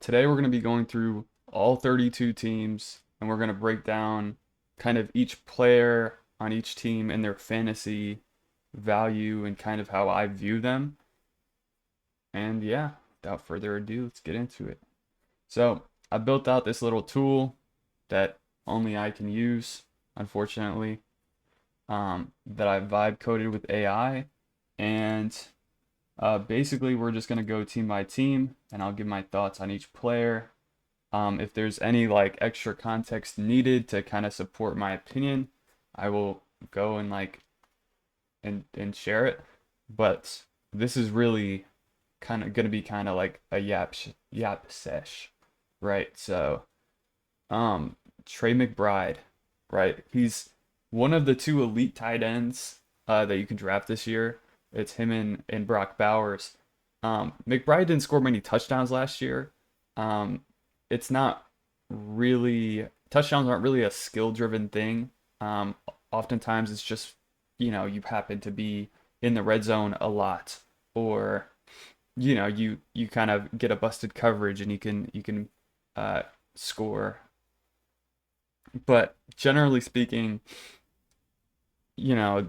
Today we're going to be going through all 32 teams and we're going to break down kind of each player on each team and their fantasy value and kind of how I view them. And yeah, without further ado, let's get into it. So I built out this little tool that only I can use, unfortunately, that I vibe coded with AI. And basically, we're just going to go team by team and I'll give my thoughts on each player. If there's any like extra context needed to kind of support my opinion, I will go and and share it. But this is really kind of gonna be kind of like a yap sesh, right? So, Trey McBride, right? He's one of the two elite tight ends that you can draft this year. It's him and Brock Bowers. McBride didn't score many touchdowns last year. It's not really touchdowns aren't really a skill driven thing. Um, Oftentimes it's just you happen to be in the red zone a lot, or you kind of get a busted coverage and you can uh, score. But generally speaking, you know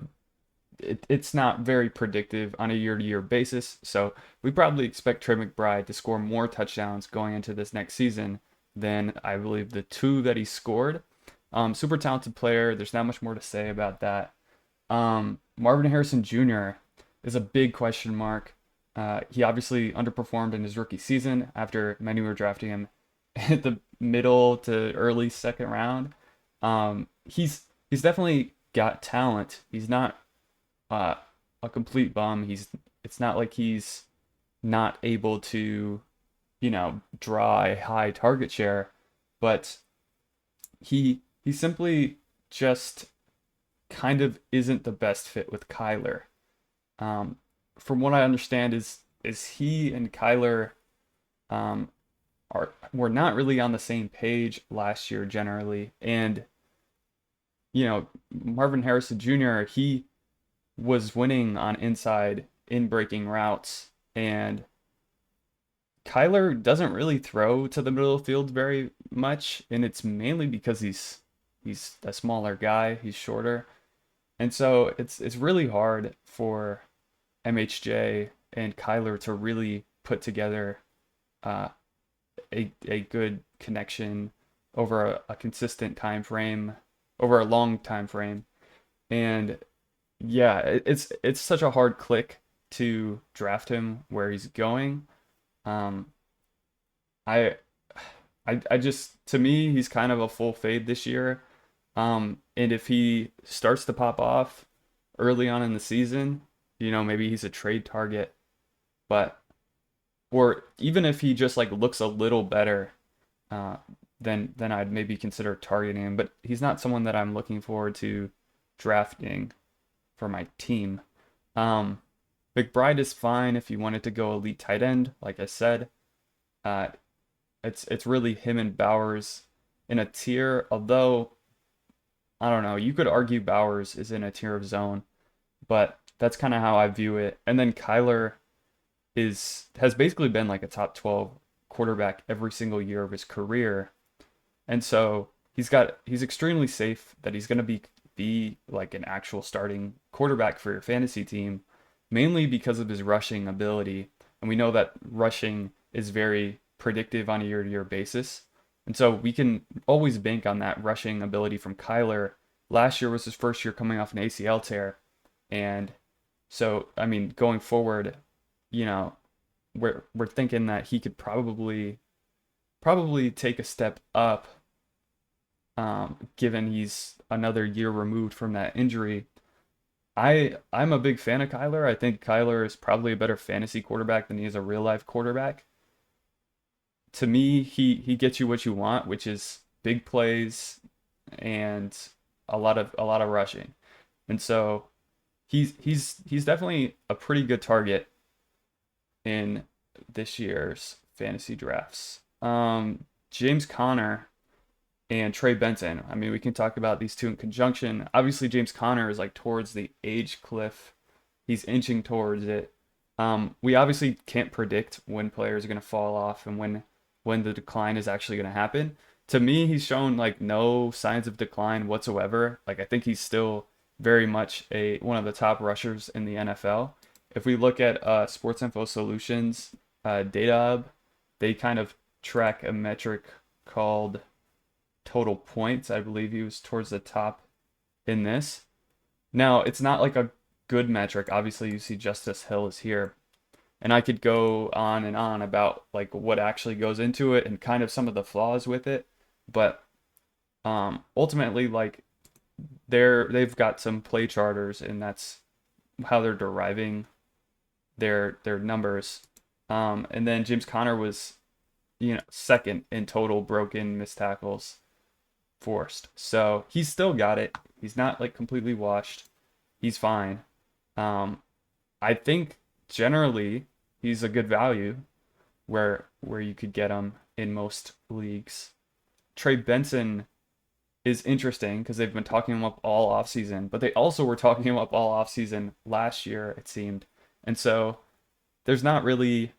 it's not very predictive on a year-to-year basis. So we probably expect Trey McBride to score more touchdowns going into this next season than I believe the two that he scored. Super talented player. There's not much more to say about that. Marvin Harrison Jr. is a big question mark. He obviously underperformed in his rookie season after many were drafting him at the middle to early second round. He's definitely got talent. He's not uh, a complete bum. It's not like he's not able to, draw a high target share, but he simply just kind of isn't the best fit with Kyler. Um, from what I understand is he and Kyler um, are were not really on the same page last year generally, and Marvin Harrison Jr. he was winning on inside in breaking routes, and Kyler doesn't really throw to the middle of the field very much, and it's mainly because he's a smaller guy, he's shorter. And so it's really hard for MHJ and Kyler to really put together uh, a good connection over a consistent time frame, over a long time frame. And yeah, it's such a hard click to draft him where he's going. Um, I I just to me he's kind of a full fade this year. And if he starts to pop off early on in the season, maybe he's a trade target. But or even if he just like looks a little better, uh, then I'd maybe consider targeting him. But he's not someone that I'm looking forward to drafting for my team. Um, McBride is fine if you wanted to go elite tight end, like I said. Uh, it's really him and Bowers in a tier, although I don't know, you could argue Bowers is in a tier of his own, but that's kind of how I view it. And then Kyler has basically been like a top 12 quarterback every single year of his career. And so he's extremely safe that he's going to be like an actual starting quarterback for your fantasy team, mainly because of his rushing ability. And we know that rushing is very predictive on a year-to-year basis. And so we can always bank on that rushing ability from Kyler. Last year was his first year coming off an ACL tear. And so, I mean, going forward, you know, we're thinking that he could probably take a step up, given he's another year removed from that injury. I'm a big fan of Kyler. I think Kyler is probably a better fantasy quarterback than he is a real life quarterback. To me, he gets you what you want, which is big plays and a lot of rushing. And so he's definitely a pretty good target in this year's fantasy drafts. James Conner and Trey Benson. I mean, we can talk about these two in conjunction. Obviously, James Conner is like towards the age cliff. He's inching towards it. We obviously can't predict when players are going to fall off and when when the decline is actually going to happen. To me, he's shown like no signs of decline whatsoever. Like I think he's still very much a one of the top rushers in the NFL. If we look at Sports Info Solutions data hub, they kind of track a metric called total points. I believe he was towards the top in this. Now, it's not like a good metric. Obviously, you see Justice Hill is here. And I could go on and on about like what actually goes into it and kind of some of the flaws with it. But ultimately, like they've got some play charters, and that's how they're deriving their numbers. And then James Conner was, second in total broken missed tackles forced. So he's still got it. He's not like completely washed. He's fine. I think generally he's a good value where you could get him in most leagues. Trey Benson is interesting because they've been talking him up all offseason, but they also were talking him up all offseason last year, it seemed. And so there's not really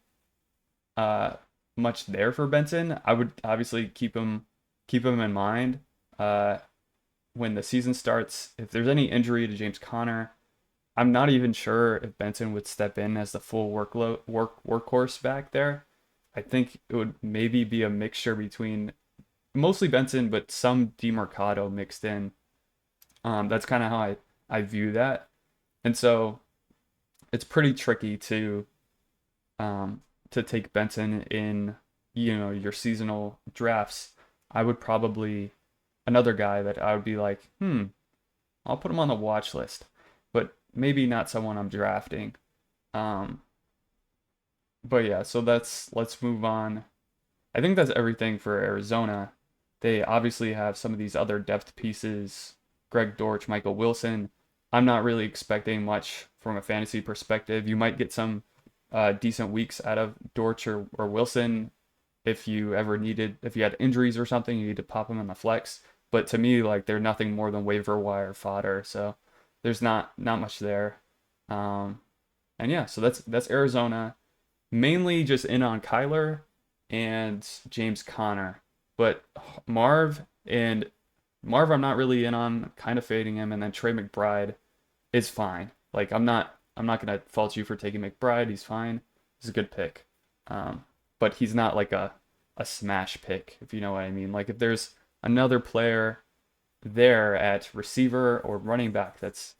much there for Benson. I would obviously keep him in mind when the season starts. If there's any injury to James Conner, I'm not even sure if Benson would step in as the full workhorse back there. I think it would maybe be a mixture between mostly Benson, but some DeMarcado mixed in. That's kind of how I view that. And so it's pretty tricky to take Benson in, your seasonal drafts. I would probably, another guy that I would be like, I'll put him on the watch list, but maybe not someone I'm drafting. But yeah, so let's move on. I think that's everything for Arizona. They obviously have some of these other depth pieces, Greg Dortch, Michael Wilson. I'm not really expecting much from a fantasy perspective. You might get some decent weeks out of Dortch or Wilson if you had injuries or something, you need to pop them in the flex. But to me, like they're nothing more than waiver wire fodder. So there's not much there. And yeah, so that's Arizona. Mainly just in on Kyler and James Conner. But Marv, I'm not really in on, kind of fading him, and then Trey McBride is fine. Like I'm not gonna fault you for taking McBride. He's fine. He's a good pick. But he's not like a smash pick, if you know what I mean. Like if there's another player there at receiver or running back that's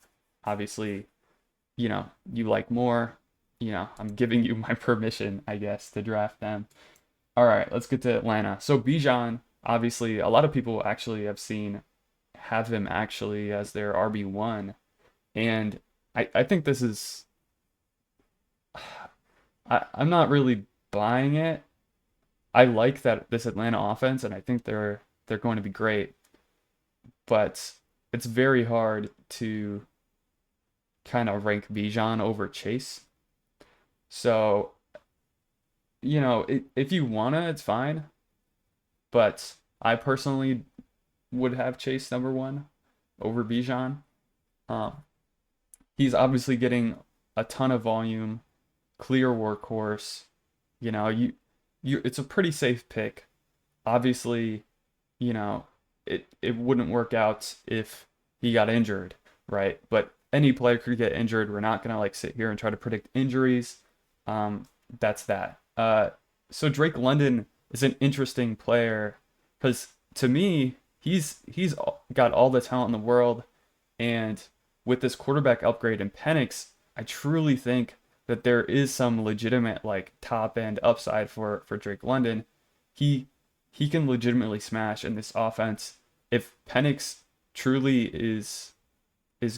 obviously, you like more, I'm giving you my permission, I guess, to draft them. All right, let's get to Atlanta. So Bijan, obviously, a lot of people actually have him actually as their RB1. And I think this is, I'm not really buying it. I like that this Atlanta offense, and I think they're going to be great. But it's very hard to kind of rank Bijan over Chase. So, if you wanna, it's fine. But I personally would have Chase number one over Bijan. Um, he's obviously getting a ton of volume, clear workhorse. It's a pretty safe pick. Obviously, it wouldn't work out if he got injured, right? But any player could get injured. We're not gonna like sit here and try to predict injuries. That's that. So Drake London is an interesting player because to me, he's got all the talent in the world, and with this quarterback upgrade in Penix, I truly think that there is some legitimate like top end upside for Drake London. He can legitimately smash in this offense if Penix truly is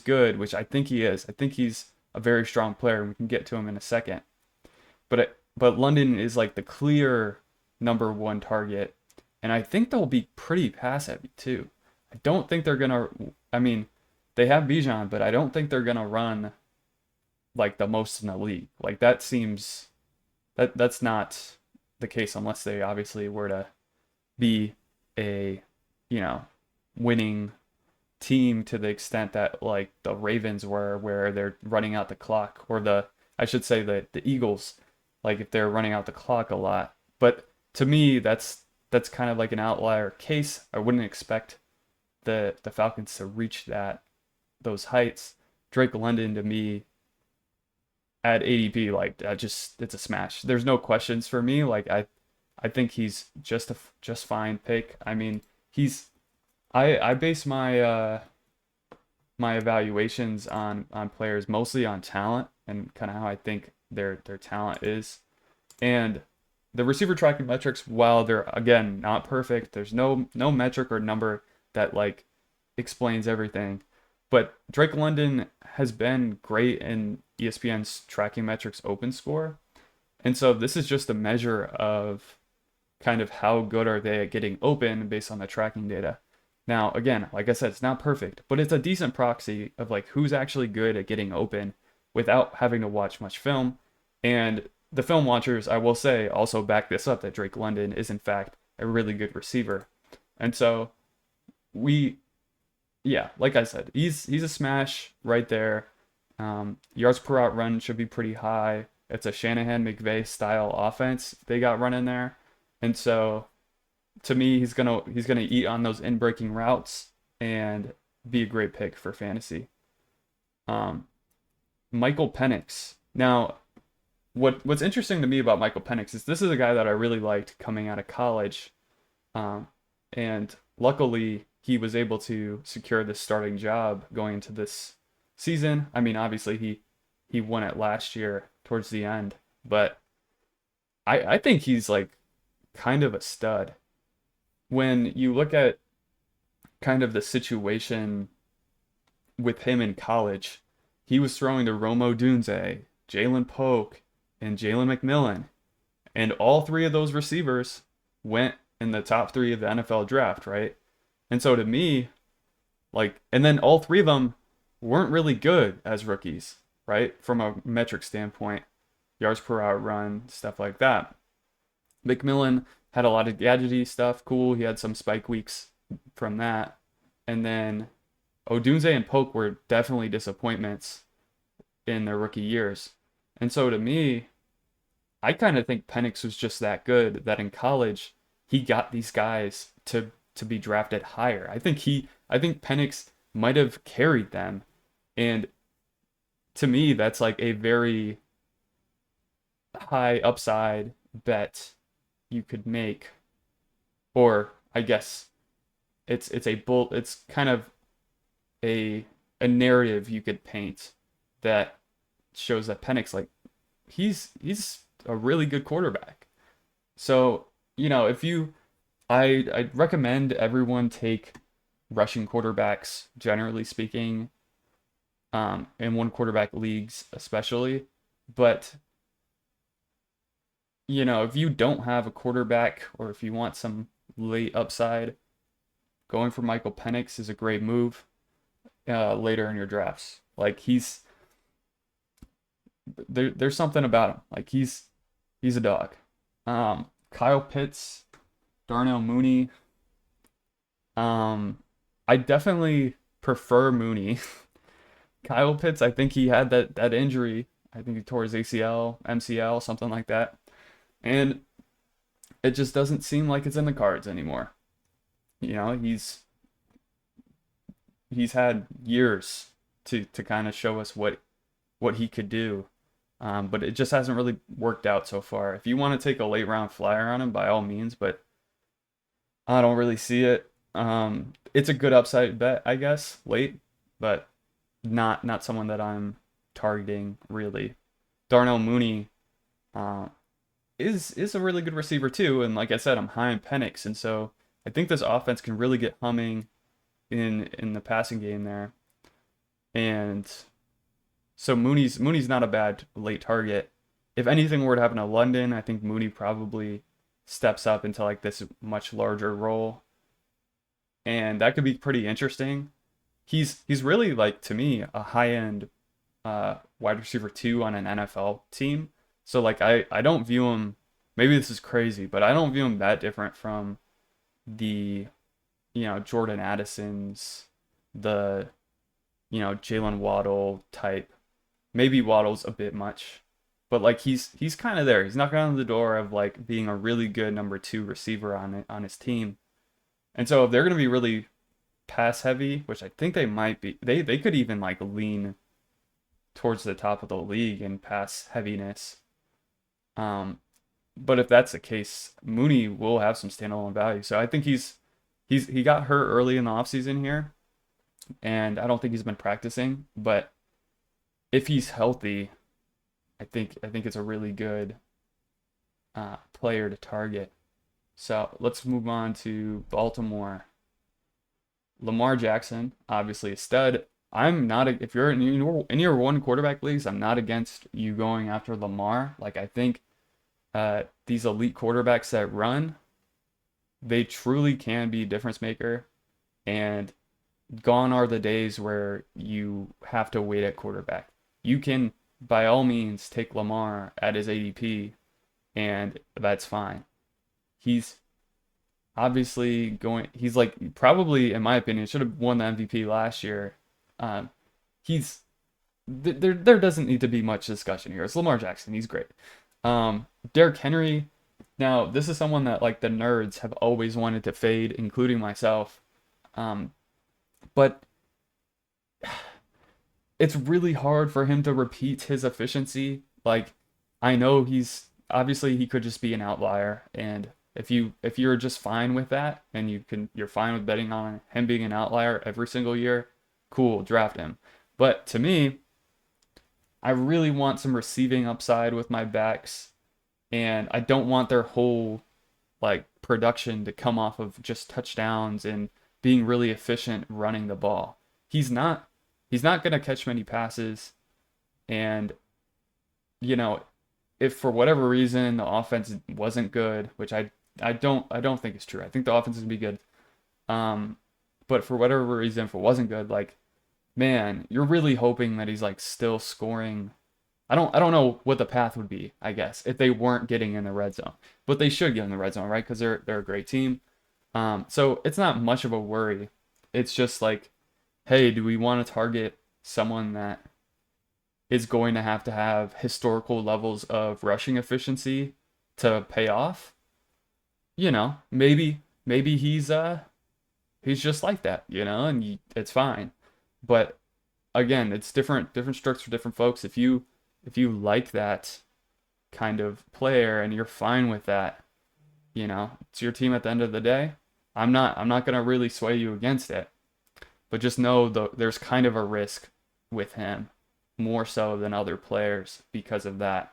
good, which I think he is. I think he's a very strong player, and we can get to him in a second. But London is like the clear number one target, and I think they'll be pretty pass heavy too. I don't think they're gonna. I mean, they have Bijan, but I don't think they're gonna run like the most in the league. Like that's not the case unless they obviously were to be a winning team to the extent that like the Ravens were, where they're running out the clock, or I should say the Eagles, like if they're running out the clock a lot. But to me, that's kind of like an outlier case. I wouldn't expect the Falcons to reach those heights. Drake London to me at ADP, like that just it's a smash. There's no questions for me. Like I think he's just fine pick. I mean, he's I base my evaluations on players mostly on talent and kind of how I think their talent is. And the receiver tracking metrics, while they're again not perfect, there's no metric or number that like explains everything. But Drake London has been great in ESPN's tracking metrics open score. And so this is just a measure of kind of how good are they at getting open based on the tracking data. Now, again, like I said, it's not perfect, but it's a decent proxy of like who's actually good at getting open without having to watch much film. And the film watchers, I will say, also back this up that Drake London is in fact a really good receiver. And so we, yeah, like I said, he's a smash right there. Yards per route run should be pretty high. It's a Shanahan McVay style offense they got running there. And so to me, he's gonna eat on those in breaking routes and be a great pick for fantasy. Um, Michael Penix. Now, what's interesting to me about Michael Penix is this is a guy that I really liked coming out of college, um, and luckily he was able to secure this starting job going into this season. I mean, obviously he won it last year towards the end, but I think he's like kind of a stud. When you look at kind of the situation with him in college, he was throwing to Rome Odunze, Jalen Polk, and Jalen McMillan. And all three of those receivers went in the top three of the NFL draft, right? And so to me, like, and then all three of them weren't really good as rookies, right? From a metric standpoint, yards per hour run, stuff like that. McMillan had a lot of gadgety stuff, cool. He had some spike weeks from that. And then Odunze and Polk were definitely disappointments in their rookie years. And so to me, I kind of think Penix was just that good that in college he got these guys to be drafted higher. I think Penix might have carried them. And to me, that's like a very high upside bet you could make. Or I guess it's kind of a narrative you could paint that shows that Penix like he's a really good quarterback. So, you know, if you I'd recommend everyone take rushing quarterbacks, generally speaking, in one quarterback leagues especially. But, you know, if you don't have a quarterback or if you want some late upside, going for Michael Penix is a great move later in your drafts. Like there's something about him. Like he's a dog. Kyle Pitts, Darnell Mooney. I definitely prefer Mooney. Kyle Pitts, I think he had that injury. I think he tore his ACL, MCL, something like that. And it just doesn't seem like it's in the cards anymore. You know, he's had years to kind of show us what he could do. But it just hasn't really worked out so far. If you want to take a late round flyer on him, by all means, but I don't really see it. It's a good upside bet, I guess, late, but not someone that I'm targeting really. Darnell Mooney is a really good receiver too, and like I said, I'm high on Penix, and so I think this offense can really get humming in the passing game there. And so Mooney's not a bad late target. If anything were to happen to London, I think Mooney probably steps up into like this much larger role. And that could be pretty interesting. He's really like to me a high-end wide receiver 2 on an NFL team. So like I don't view him, maybe this is crazy, but I don't view him that different from the Jordan Addisons, the Jalen Waddle type. Maybe Waddle's a bit much, but like he's kind of there. He's knocking on the door of like being a really good number two receiver on his team. And so if they're gonna be really pass heavy, which I think they might be, they could even like lean towards the top of the league in pass heaviness. Um, but if that's the case, Mooney will have some standalone value. So I think he got hurt early in the offseason here, and I don't think he's been practicing. But if he's healthy, I think it's a really good player to target. So let's move on to Baltimore. Lamar Jackson, obviously a stud. I'm not if you're in your one quarterback leagues, I'm not against you going after Lamar. Like I think these elite quarterbacks that run, they truly can be a difference maker. And gone are the days where you have to wait at quarterback. You can, by all means, take Lamar at his ADP, and that's fine. He's obviously he's like, probably, in my opinion, should have won the MVP last year. Um, he's, there doesn't need to be much discussion here. It's Lamar Jackson. He's great. Derrick Henry, now, this is someone that like the nerds have always wanted to fade, including myself. Um, but it's really hard for him to repeat his efficiency. Like, I know obviously he could just be an outlier, and if you're just fine with that, and you're fine with betting on him being an outlier every single year, cool, draft him. But to me, I really want some receiving upside with my backs, and I don't want their whole like production to come off of just touchdowns and being really efficient running the ball. He's not he's not going to catch many passes, and you know, if for whatever reason the offense wasn't good, which I don't think is true. I think the offense is going to be good. Um but for whatever reason, if it wasn't good, like, man, you're really hoping that he's like still scoring. I don't know what the path would be, I guess, if they weren't getting in the red zone. But they should get in the red zone, right? Because they're a great team. So it's not much of a worry. It's just like, hey, do we want to target someone that is going to have historical levels of rushing efficiency to pay off? Maybe he's just like that, and it's fine. But again, it's different strokes for different folks. If you like that kind of player and you're fine with that, it's your team at the end of the day. I'm not gonna really sway you against it, but just know there's kind of a risk with him, more so than other players because of that.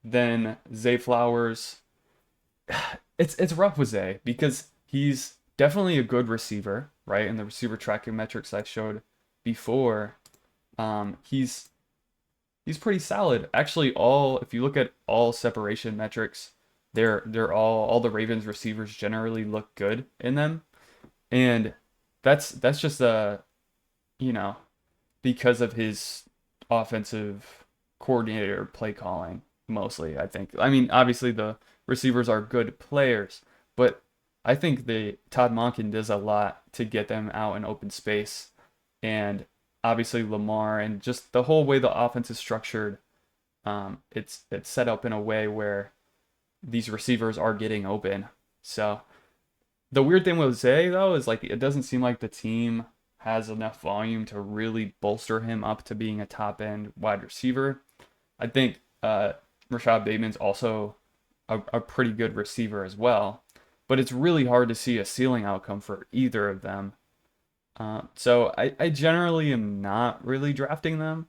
Then Zay Flowers, it's rough with Zay because he's definitely a good receiver, right? In the receiver tracking metrics I showed before, he's pretty solid. Actually, if you look at all separation metrics, they're all the Ravens receivers generally look good in them. And that's just you know, because of his offensive coordinator play calling mostly, I think. I mean, obviously the receivers are good players, but I think the Todd Monken does a lot to get them out in open space. And obviously Lamar and just the whole way the offense is structured, it's set up in a way where these receivers are getting open. So the weird thing with Zay though is like it doesn't seem like the team has enough volume to really bolster him up to being a top end wide receiver. I think Rashad Bateman's also a pretty good receiver as well, but it's really hard to see a ceiling outcome for either of them. So I generally am not really drafting them.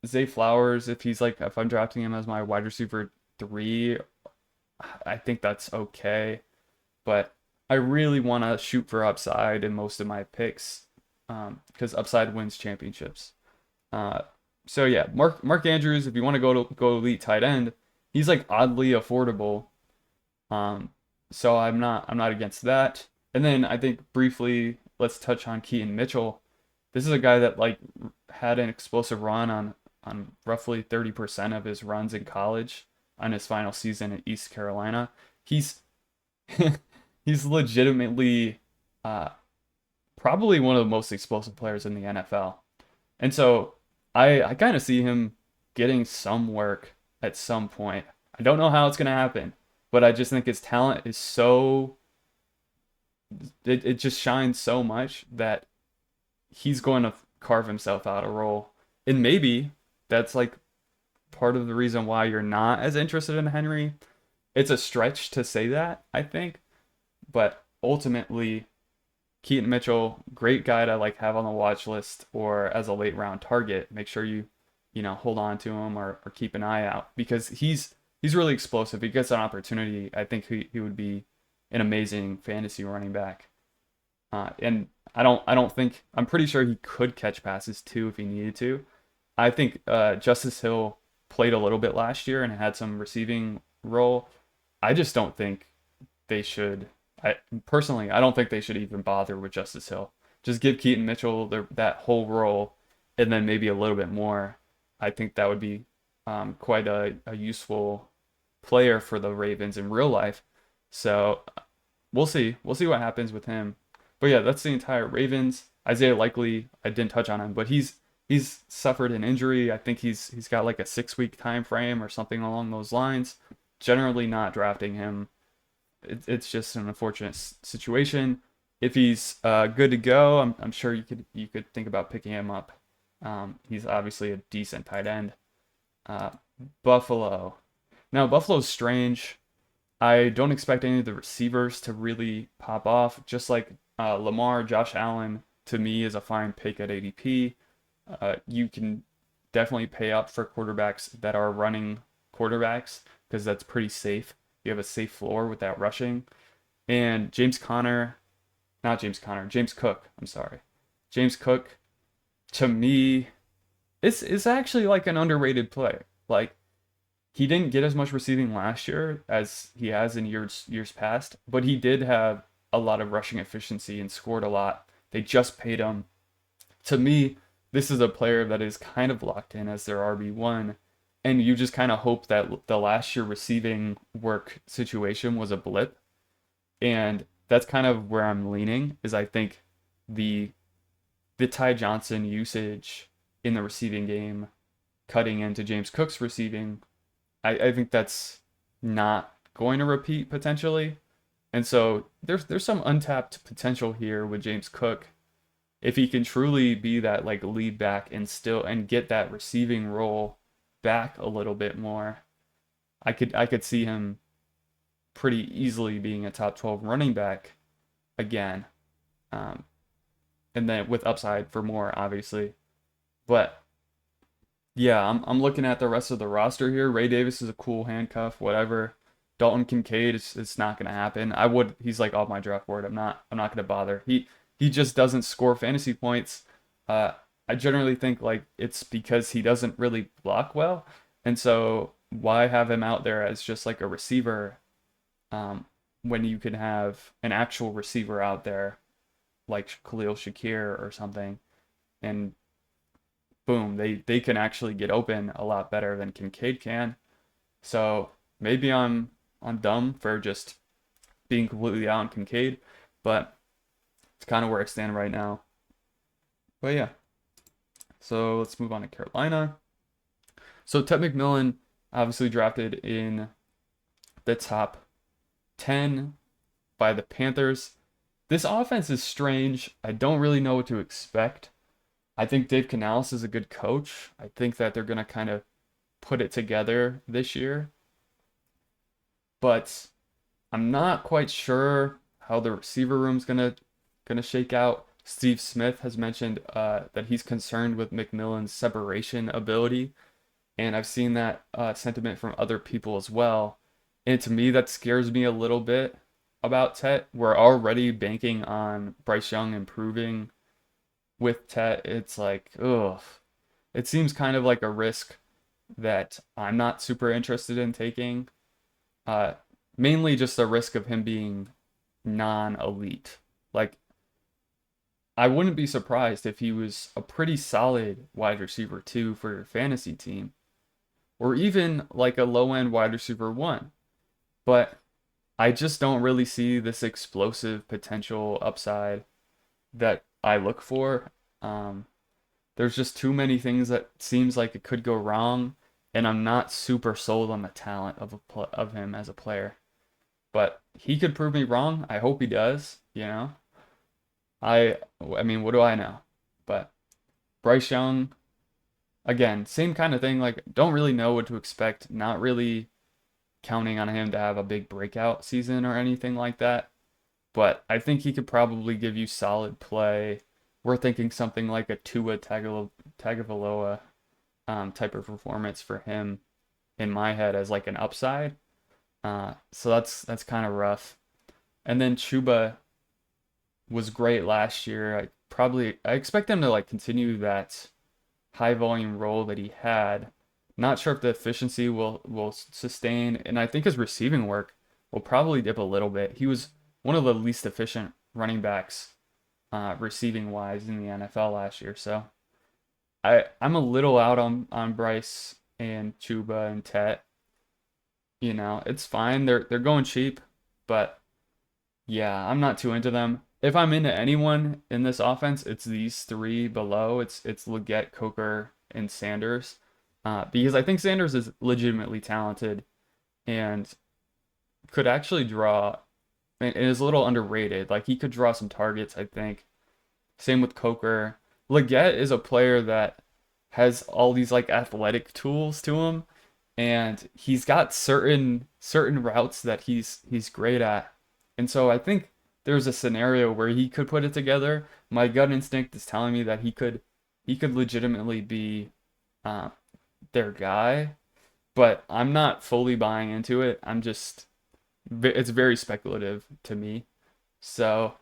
Zay Flowers, if I'm drafting him as my wide receiver 3, I think that's okay. But I really want to shoot for upside in most of my picks, because upside wins championships. So yeah, Mark Andrews, if you want to go elite tight end, he's like oddly affordable. So I'm not against that. And then I think briefly let's touch on Keaton Mitchell. This is a guy that like had an explosive run on roughly 30% of his runs in college on his final season at East Carolina. He's he's legitimately probably one of the most explosive players in the NFL. And so I kind of see him getting some work at some point. I don't know how it's going to happen, but I just think his talent is so it just shines so much that he's going to carve himself out a role. And maybe that's like part of the reason why you're not as interested in Henry. It's a stretch to say that, I think, but ultimately Keaton Mitchell, great guy to like have on the watch list or as a late round target. Make sure you hold on to him or keep an eye out because he's really explosive. If he gets an opportunity, I think he would be an amazing fantasy running back. And I don't think I'm pretty sure he could catch passes too if he needed to. I think Justice Hill played a little bit last year and had some receiving role. I just don't think they should. I personally, I don't think they should even bother with Justice Hill. Just give Keaton Mitchell that whole role, and then maybe a little bit more. I think that would be quite a useful player for the Ravens in real life. So we'll see. We'll see what happens with him. But yeah, that's the entire Ravens. Isaiah Likely, I didn't touch on him, but he's suffered an injury. I think he's got like a 6 week time frame or something along those lines. Generally not drafting him. It's just an unfortunate situation. If he's good to go, I'm sure you could think about picking him up. He's obviously a decent tight end. Uh, Buffalo. Now Buffalo's strange. I don't expect any of the receivers to really pop off. Just like Lamar, Josh Allen to me is a fine pick at ADP. You can definitely pay up for quarterbacks that are running quarterbacks because that's pretty safe. You have a safe floor with that rushing. And James Cook, I'm sorry. James Cook, to me, is actually like an underrated player. Like, he didn't get as much receiving last year as he has in years past, but he did have a lot of rushing efficiency and scored a lot. They just paid him. To me, this is a player that is kind of locked in as their RB1, and you just kind of hope that the last year receiving work situation was a blip, and that's kind of where I'm leaning. Is I think the Ty Johnson usage in the receiving game, cutting into James Cook's receiving, I think that's not going to repeat potentially. And so there's some untapped potential here with James Cook. If he can truly be that like lead back and get that receiving role back a little bit more, I could see him pretty easily being a top 12 running back again. Um, and then with upside for more, obviously. But yeah, I'm looking at the rest of the roster here. Ray Davis is a cool handcuff, whatever. Dalton Kincaid, it's not gonna happen. He's like off my draft board. I'm not gonna bother. He just doesn't score fantasy points. Uh, I generally think like it's because he doesn't really block well, and so why have him out there as just like a receiver, um, when you can have an actual receiver out there like Khalil Shakir or something, and boom, they can actually get open a lot better than Kincaid can. So maybe I'm dumb for just being completely out on Kincaid, but it's kind of where I stand right now. But yeah, so let's move on to Carolina. So Ted McMillan obviously drafted in the top 10 by the Panthers. This offense is strange. I don't really know what to expect. I think Dave Canales is a good coach. I think that they're going to kind of put it together this year. But I'm not quite sure how the receiver room's gonna shake out. Steve Smith has mentioned that he's concerned with McMillan's separation ability, and I've seen that sentiment from other people as well. And to me, that scares me a little bit about Tet. We're already banking on Bryce Young improving with Tet. It's like, ugh, it seems kind of like a risk that I'm not super interested in taking. Uh, Mainly just the risk of him being non-elite. Like, I wouldn't be surprised if he was a pretty solid wide receiver two for your fantasy team, or even like a low-end wide receiver one. But I just don't really see this explosive potential upside that I look for. There's just too many things that seems like it could go wrong. and I'm not super sold on the talent of him as a player. But he could prove me wrong. I hope he does, you know. I I mean, what do I know? But Bryce Young, again, same kind of thing. Like, don't really know what to expect. Not really counting on him to have a big breakout season or anything like that. But I think he could probably give you solid play. We're thinking something like a Tua Tagovailoa type of performance for him in my head as like an upside. So that's kind of rough. And then Chuba was great last year. I expect him to like continue that high volume role that he had. Not sure if the efficiency will sustain, and I think his receiving work will probably dip a little bit. He was one of the least efficient running backs receiving wise in the NFL last year. So I'm a little out on Bryce and Chuba and Tet. You know, it's fine. They're going cheap, but yeah, I'm not too into them. If I'm into anyone in this offense, it's these three below. It's Leggett, Coker, and Sanders. Because I think Sanders is legitimately talented and could actually draw, and is a little underrated. Like he could draw some targets, I think. Same with Coker. Leggett is a player that has all these like athletic tools to him, and he's got certain routes that he's great at. And so I think there's a scenario where he could put it together. My gut instinct is telling me that he could legitimately be uh, their guy, but I'm not fully buying into it. It's very speculative to me. So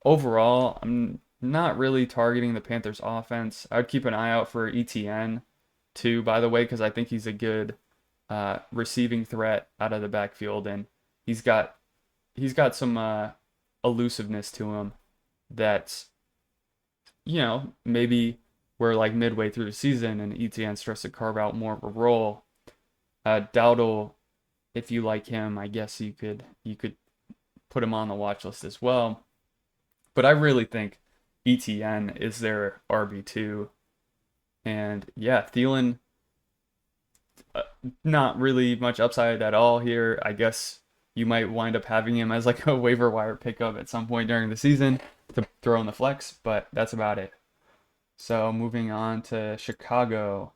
overall, I'm not really targeting the Panthers offense. I'd keep an eye out for ETN too, by the way, because I think he's a good receiving threat out of the backfield, and he's got he's got some elusiveness to him that, maybe we're like midway through the season and ETN starts to carve out more of a role. Dowdle, if you like him, I guess you could put him on the watch list as well. But I really think ETN is their RB2. And yeah, Thielen, not really much upside at all here. I guess you might wind up having him as like a waiver wire pickup at some point during the season to throw in the flex, but that's about it. So moving on to Chicago.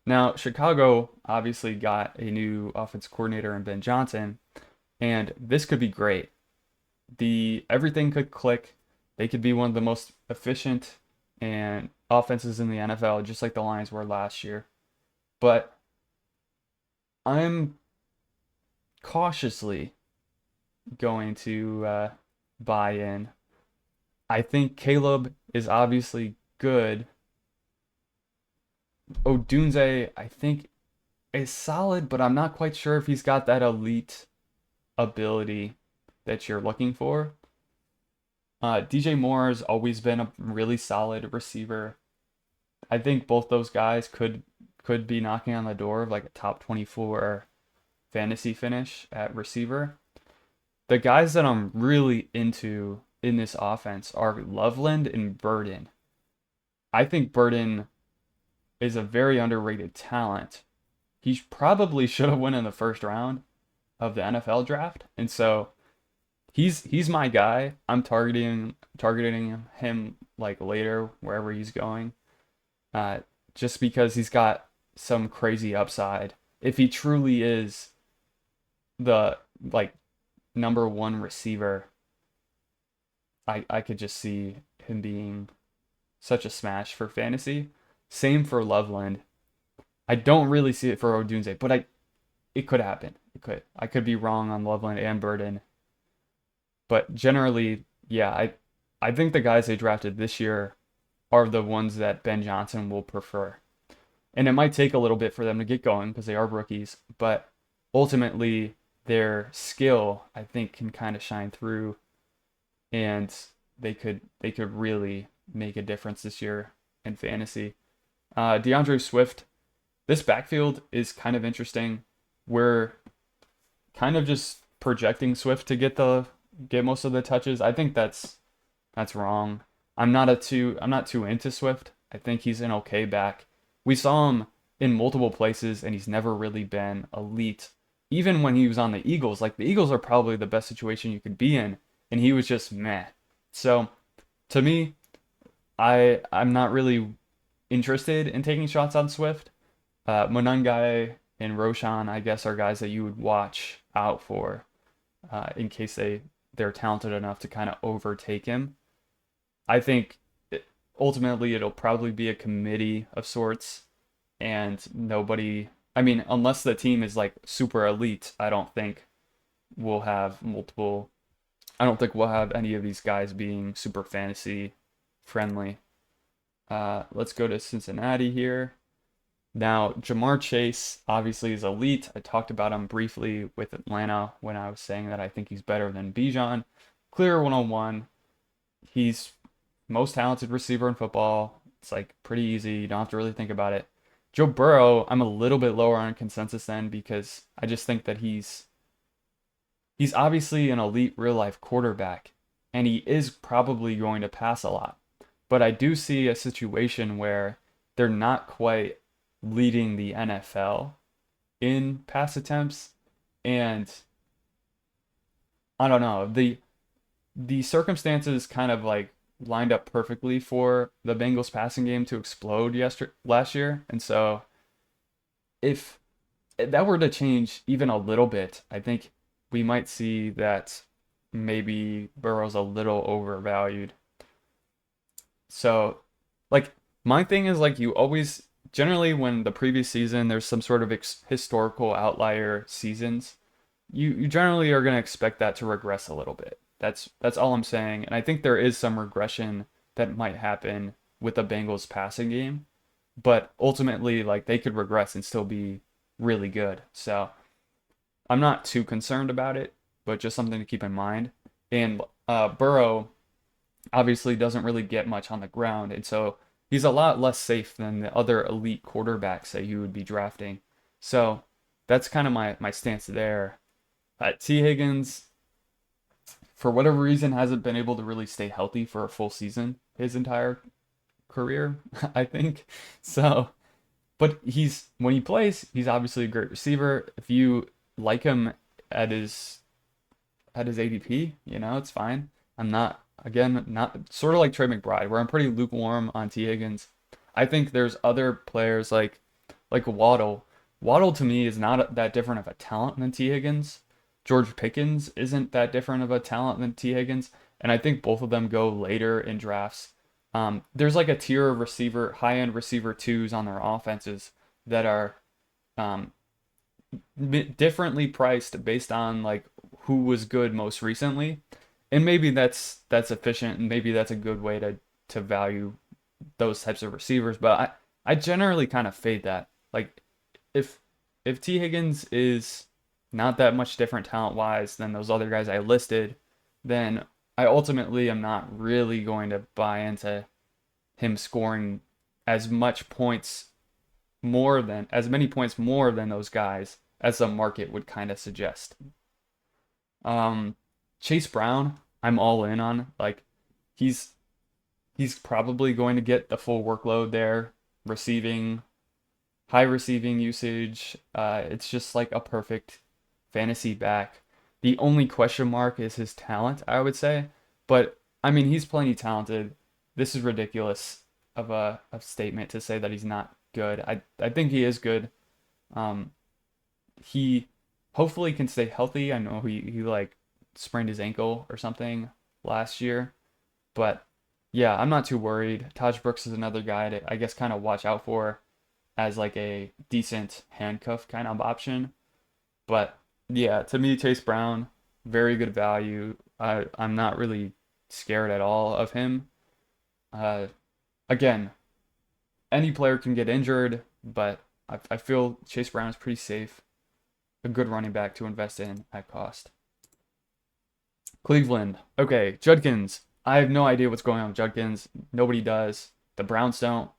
Now, Chicago obviously got a new offense coordinator in Ben Johnson, and this could be great. Everything could click. They could be one of the most efficient and offenses in the NFL, just like the Lions were last year. But I'm cautiously going to buy in. I think Caleb is obviously good. Odunze, I think, is solid, but I'm not quite sure if he's got that elite ability that you're looking for. DJ Moore has always been a really solid receiver. I think both those guys could be knocking on the door of like a top 24 fantasy finish at receiver. The guys that I'm really into in this offense are Loveland and Burden. I think Burden is a very underrated talent. He probably should have won in the first round of the NFL draft, and so he's my guy. I'm targeting him like later wherever he's going, just because he's got some crazy upside. If he truly is the like number one receiver, I could just see him being such a smash for fantasy. Same for Loveland. I don't really see it for Odunze, but it could happen. It could. I could be wrong on Loveland and Burden. But generally, yeah, I think the guys they drafted this year are the ones that Ben Johnson will prefer. And it might take a little bit for them to get going because they are rookies, but ultimately their skill, I think, can kind of shine through, and they could really make a difference this year in fantasy. DeAndre Swift, this backfield is kind of interesting. We're kind of just projecting Swift to get most of the touches. I think that's wrong. I'm not too into Swift. I think he's an okay back. We saw him in multiple places, and he's never really been elite. Even when he was on the Eagles, like the Eagles are probably the best situation you could be in, and he was just meh. So to me, I'm not really interested in taking shots on Swift. Monungai and Roshan, I guess, are guys that you would watch out for in case they're talented enough to kind of overtake him. I think ultimately it'll probably be a committee of sorts, and nobody. I mean, unless the team is like super elite, we'll have multiple. I don't think we'll have any of these guys being super fantasy friendly. Let's go to Cincinnati here. Now, Jamar Chase obviously is elite. I talked about him briefly with Atlanta when I was saying that I think he's better than Bijan. Clear 101. He's most talented receiver in football. It's like pretty easy. You don't have to really think about it. Joe Burrow, I'm a little bit lower on consensus then because I just think that he's obviously an elite real life quarterback, and he is probably going to pass a lot. But I do see a situation where they're not quite leading the NFL in pass attempts, and I don't know, the circumstances kind of like lined up perfectly for the Bengals passing game to explode last year. And so if that were to change even a little bit, I think we might see that maybe Burrow's a little overvalued. So, like, my thing is like you always generally when the previous season there's some sort of historical outlier seasons, you generally are going to expect that to regress a little bit. That's all I'm saying, and I think there is some regression that might happen with the Bengals passing game, but ultimately like they could regress and still be really good. So I'm not too concerned about it, but just something to keep in mind. And Burrow obviously doesn't really get much on the ground, and so he's a lot less safe than the other elite quarterbacks that you would be drafting. So that's kind of my stance there. T. Higgins, for whatever reason, hasn't been able to really stay healthy for a full season his entire career, I think. So, but when he plays, he's obviously a great receiver. If you like him at his ADP, it's fine. I'm not again not sort of like Trey McBride, where I'm pretty lukewarm on T. Higgins. I think there's other players like Waddle. Waddle to me is not that different of a talent than T. Higgins. George Pickens isn't that different of a talent than T. Higgins, and I think both of them go later in drafts. There's like a tier of high-end receiver twos on their offenses that are um, differently priced based on like who was good most recently, and maybe that's efficient, and maybe that's a good way to value those types of receivers. But I generally kind of fade that. Like if T. Higgins is not that much different talent wise than those other guys I listed, then I ultimately am not really going to buy into him scoring as much points as many points more than those guys as the market would kind of suggest. Um, Chase Brown, I'm all in on. Like he's he's probably going to get the full workload there, receiving, high receiving usage. It's just like a perfect fantasy back. The only question mark is his talent, I would say. But I mean, he's plenty talented. This is ridiculous of a statement to say that he's not good. I think he is good. Um, he hopefully can stay healthy. I know he like sprained his ankle or something last year, but yeah, I'm not too worried. Taj Brooks is another guy to I guess kind of watch out for as like a decent handcuff kind of option. But yeah, to me, Chase Brown, very good value. I'm not really scared at all of him. Uh, Again, any player can get injured, but I feel Chase Brown is pretty safe. A good running back to invest in at cost. Cleveland. Okay, Judkins. I have no idea what's going on with Judkins. Nobody does. The Browns don't,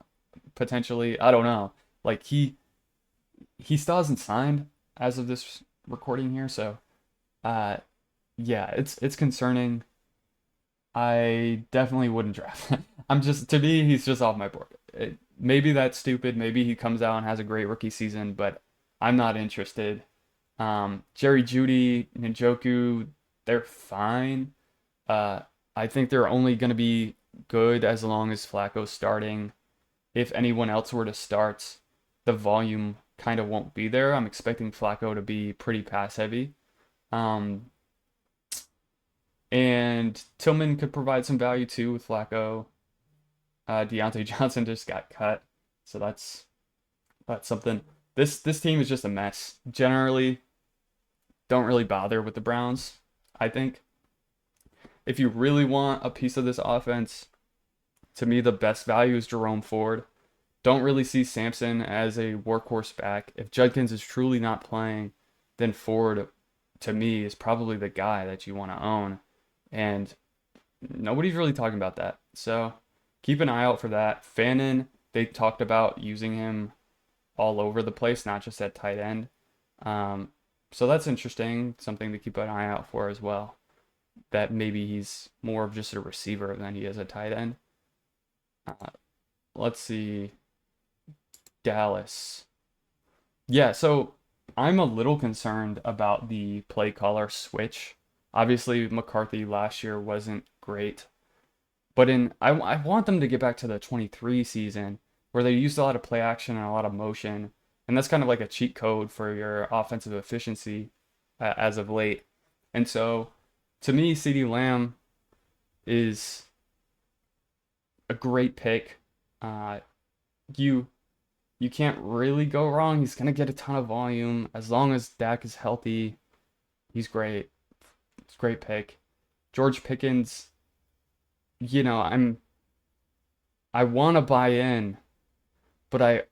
potentially. I don't know. Like he still hasn't signed as of this recording here, so uh yeah, it's concerning. I definitely wouldn't draft him. I'm just to me, he's just off my board. maybe that's stupid. Maybe he comes out and has a great rookie season, but I'm not interested. Jerry Jeudy, Njoku, they're fine. Uh, I think they're only going to be good as long as Flacco's starting. If anyone else were to start, the volume kind of won't be there. I'm expecting Flacco to be pretty pass heavy. Um, and Tillman could provide some value too with Flacco. Deontay Johnson just got cut, so that's something. This team is just a mess. Generally, don't really bother with the Browns. I think if you really want a piece of this offense, to me the best value is Jerome Ford. Don't really see Sampson as a workhorse back. If Judkins is truly not playing, then Ford, to me, is probably the guy that you want to own. And nobody's really talking about that. So keep an eye out for that. Fannin, they talked about using him all over the place, not just at tight end. Um, so that's interesting, something to keep an eye out for as well. That maybe he's more of just a receiver than he is a tight end. Uh, let's see. Dallas. Yeah, so I'm a little concerned about the play caller switch. Obviously, McCarthy last year wasn't great, but I want them to get back to the 23 season where they used a lot of play action and a lot of motion, and that's kind of like a cheat code for your offensive efficiency as of late. And so, to me, CeeDee Lamb is a great pick. Uh, you you can't really go wrong. He's gonna get a ton of volume as long as Dak is healthy. He's great. It's a great pick. George Pickens, I want to buy in, but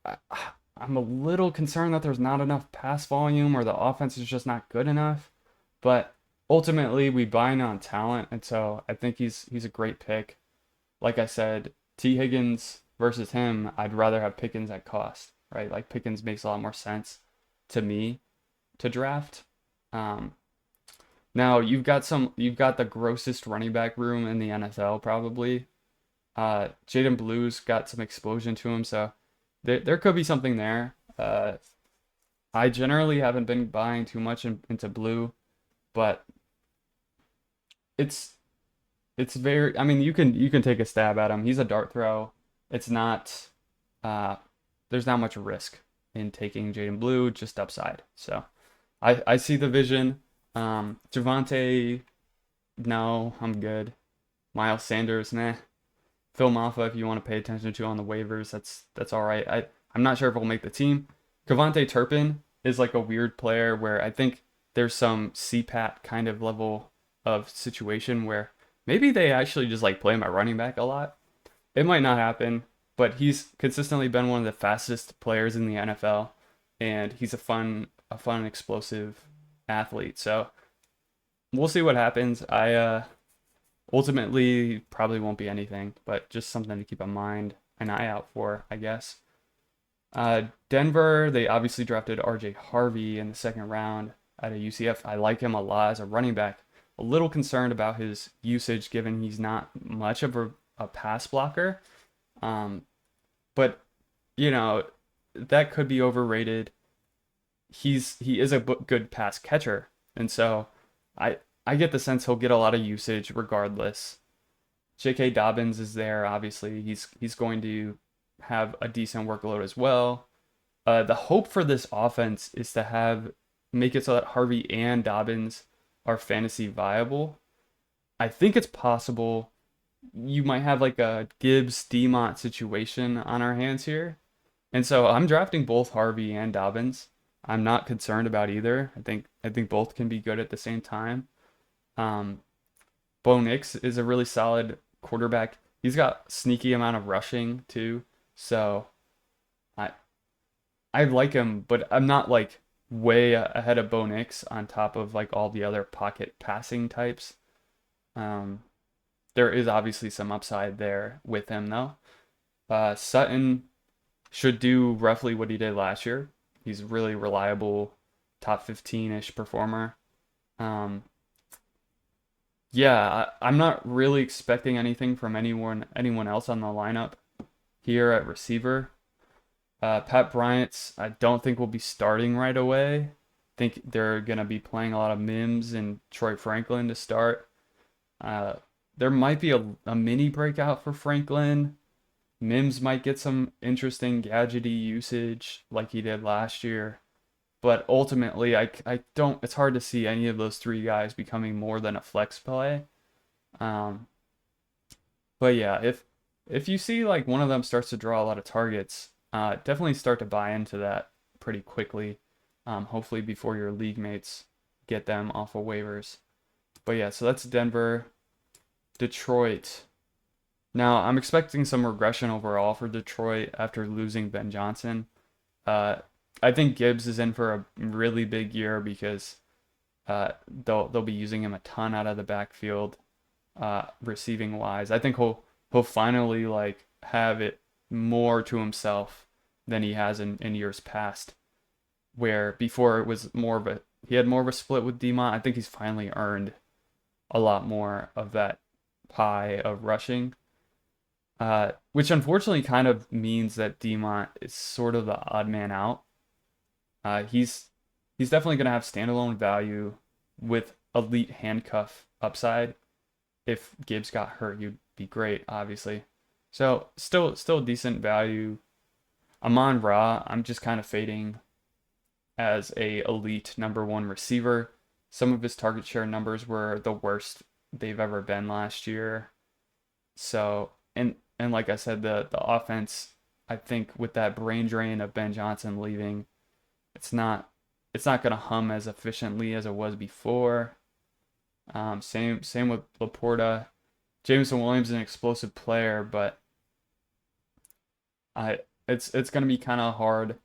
I'm a little concerned that there's not enough pass volume or the offense is just not good enough. But ultimately, we buy in on talent, and so I think he's a great pick. Like I said, T. Higgins versus him, I'd rather have Pickens at cost, right? Like Pickens makes a lot more sense to me to draft. Um, Now you've got the grossest running back room in the NFL probably. Jaden Blue's got some explosion to him, so there could be something there. I generally haven't been buying too much into Blue, but it's it's very. I mean, you can take a stab at him. He's a dart throw. It's not. Uh, there's not much risk in taking Jaden Blue, just upside. So I see the vision. Javante, no, I'm good. Miles Sanders, nah. Phil Maffa, if you want to pay attention to on the waivers, that's all right. I'm not sure if he'll make the team. Kavonte Turpin is like a weird player where I think there's some CPAT kind of level of situation where maybe they actually just like play him at running back a lot. It might not happen, but he's consistently been one of the fastest players in the NFL, and he's a fun explosive athlete. So we'll see what happens. I ultimately probably won't be anything, but just something to keep in mind, an eye out for, I guess. Denver, they obviously drafted RJ Harvey in the second round out of UCF. I like him a lot as a running back. A little concerned about his usage given he's not much of a pass blocker. Um, but you know, that could be overrated. He is a good pass catcher, and so I I get the sense he'll get a lot of usage regardless. J.K. Dobbins is there, obviously. He's going to have a decent workload as well. The hope for this offense is to have make it so that Harvey and Dobbins are fantasy viable. I think it's possible you might have like a Gibbs Demont situation on our hands here. And so I'm drafting both Harvey and Dobbins. I'm not concerned about either. I think both can be good at the same time. Um, Bo Nix is a really solid quarterback. He's got sneaky amount of rushing too. So I I like him, but I'm not like way ahead of Bo Nix on top of like all the other pocket passing types. Um, there is obviously some upside there with him though. Sutton should do roughly what he did last year. He's really reliable, top 15-ish performer. Um, yeah, I'm not really expecting anything from anyone else on the lineup here at receiver. Pat Bryant, I don't think will be starting right away. Think they're gonna be playing a lot of Mims and Troy Franklin to start. Uh, there might be a mini breakout for Franklin. Mims might get some interesting gadgety usage like he did last year. But ultimately, I don't. It's hard to see any of those three guys becoming more than a flex play. Um, but yeah, if you see like one of them starts to draw a lot of targets, definitely start to buy into that pretty quickly. Hopefully before your league mates get them off of waivers. But yeah, so that's Denver, Detroit. Now I'm expecting some regression overall for Detroit after losing Ben Johnson. Uh, I think Gibbs is in for a really big year because they'll be using him a ton out of the backfield, receiving wise. I think he'll finally like have it more to himself than he has in years past, where before it was more of a he had more of a split with Demont. I think he's finally earned a lot more of that pie of rushing. Which unfortunately kind of means that Demont is sort of the odd man out. He's definitely going to have standalone value with elite handcuff upside. If Gibbs got hurt, he'd be great, obviously. So still decent value. Amon-Ra, I'm just kind of fading as a elite number one receiver. Some of his target share numbers were the worst they've ever been last year. So and like I said, the offense, I think with that brain drain of Ben Johnson leaving, it's not it's not gonna hum as efficiently as it was before. Same with Laporta. Jameson Williams is an explosive player, but it's gonna be kind of hard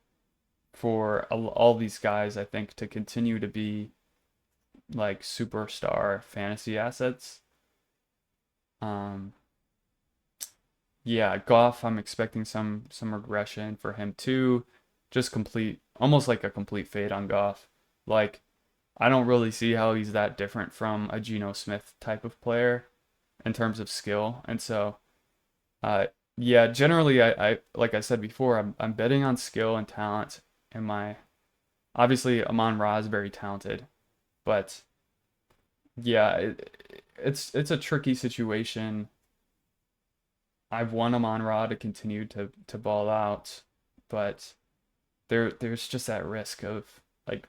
for all these guys, I think, to continue to be like superstar fantasy assets. Um, yeah, Goff, I'm expecting some regression for him too. Just complete, almost like a complete fade on Goff. Like I don't really see how he's that different from a Geno Smith type of player in terms of skill. And so, uh, yeah, generally, I like I said before, I'm betting on skill and talent. And my obviously Amon-Ra is very talented, but yeah, it's a tricky situation. I've won Amon-Ra to continue to ball out, but there's just that risk of like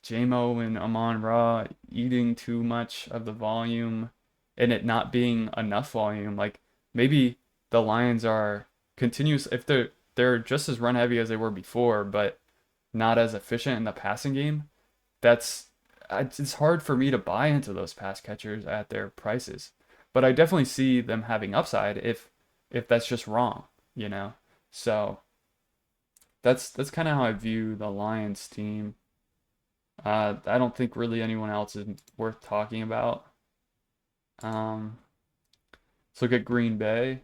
JMO and Amon-Ra eating too much of the volume and it not being enough volume. Like maybe the Lions are continuous if they're just as run heavy as they were before, but not as efficient in the passing game. That's it's hard for me to buy into those pass catchers at their prices. But I definitely see them having upside if that's just wrong, you know. So that's kind of how I view the Lions team. I don't think really anyone else is worth talking about. Um, let's look at Green Bay.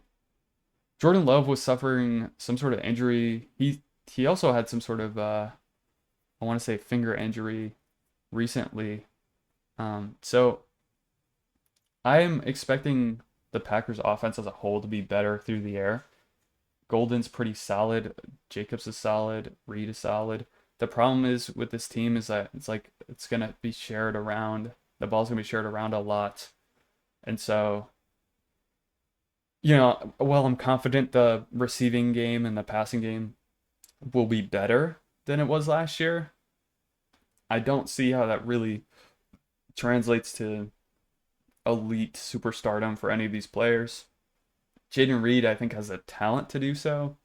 Jordan Love was suffering some sort of injury. He also had some sort of I want to say finger injury recently. So I am expecting the Packers offense as a whole to be better through the air. Golden's pretty solid. Jacobs is solid. Reed is solid. The problem is with this team is that it's like it's gonna be shared around. The ball's gonna be shared around a lot, and so while I'm confident the receiving game and the passing game will be better than it was last year, I don't see how that really translates to elite superstardom for any of these players. Jaden Reed, I think, has the talent to do so,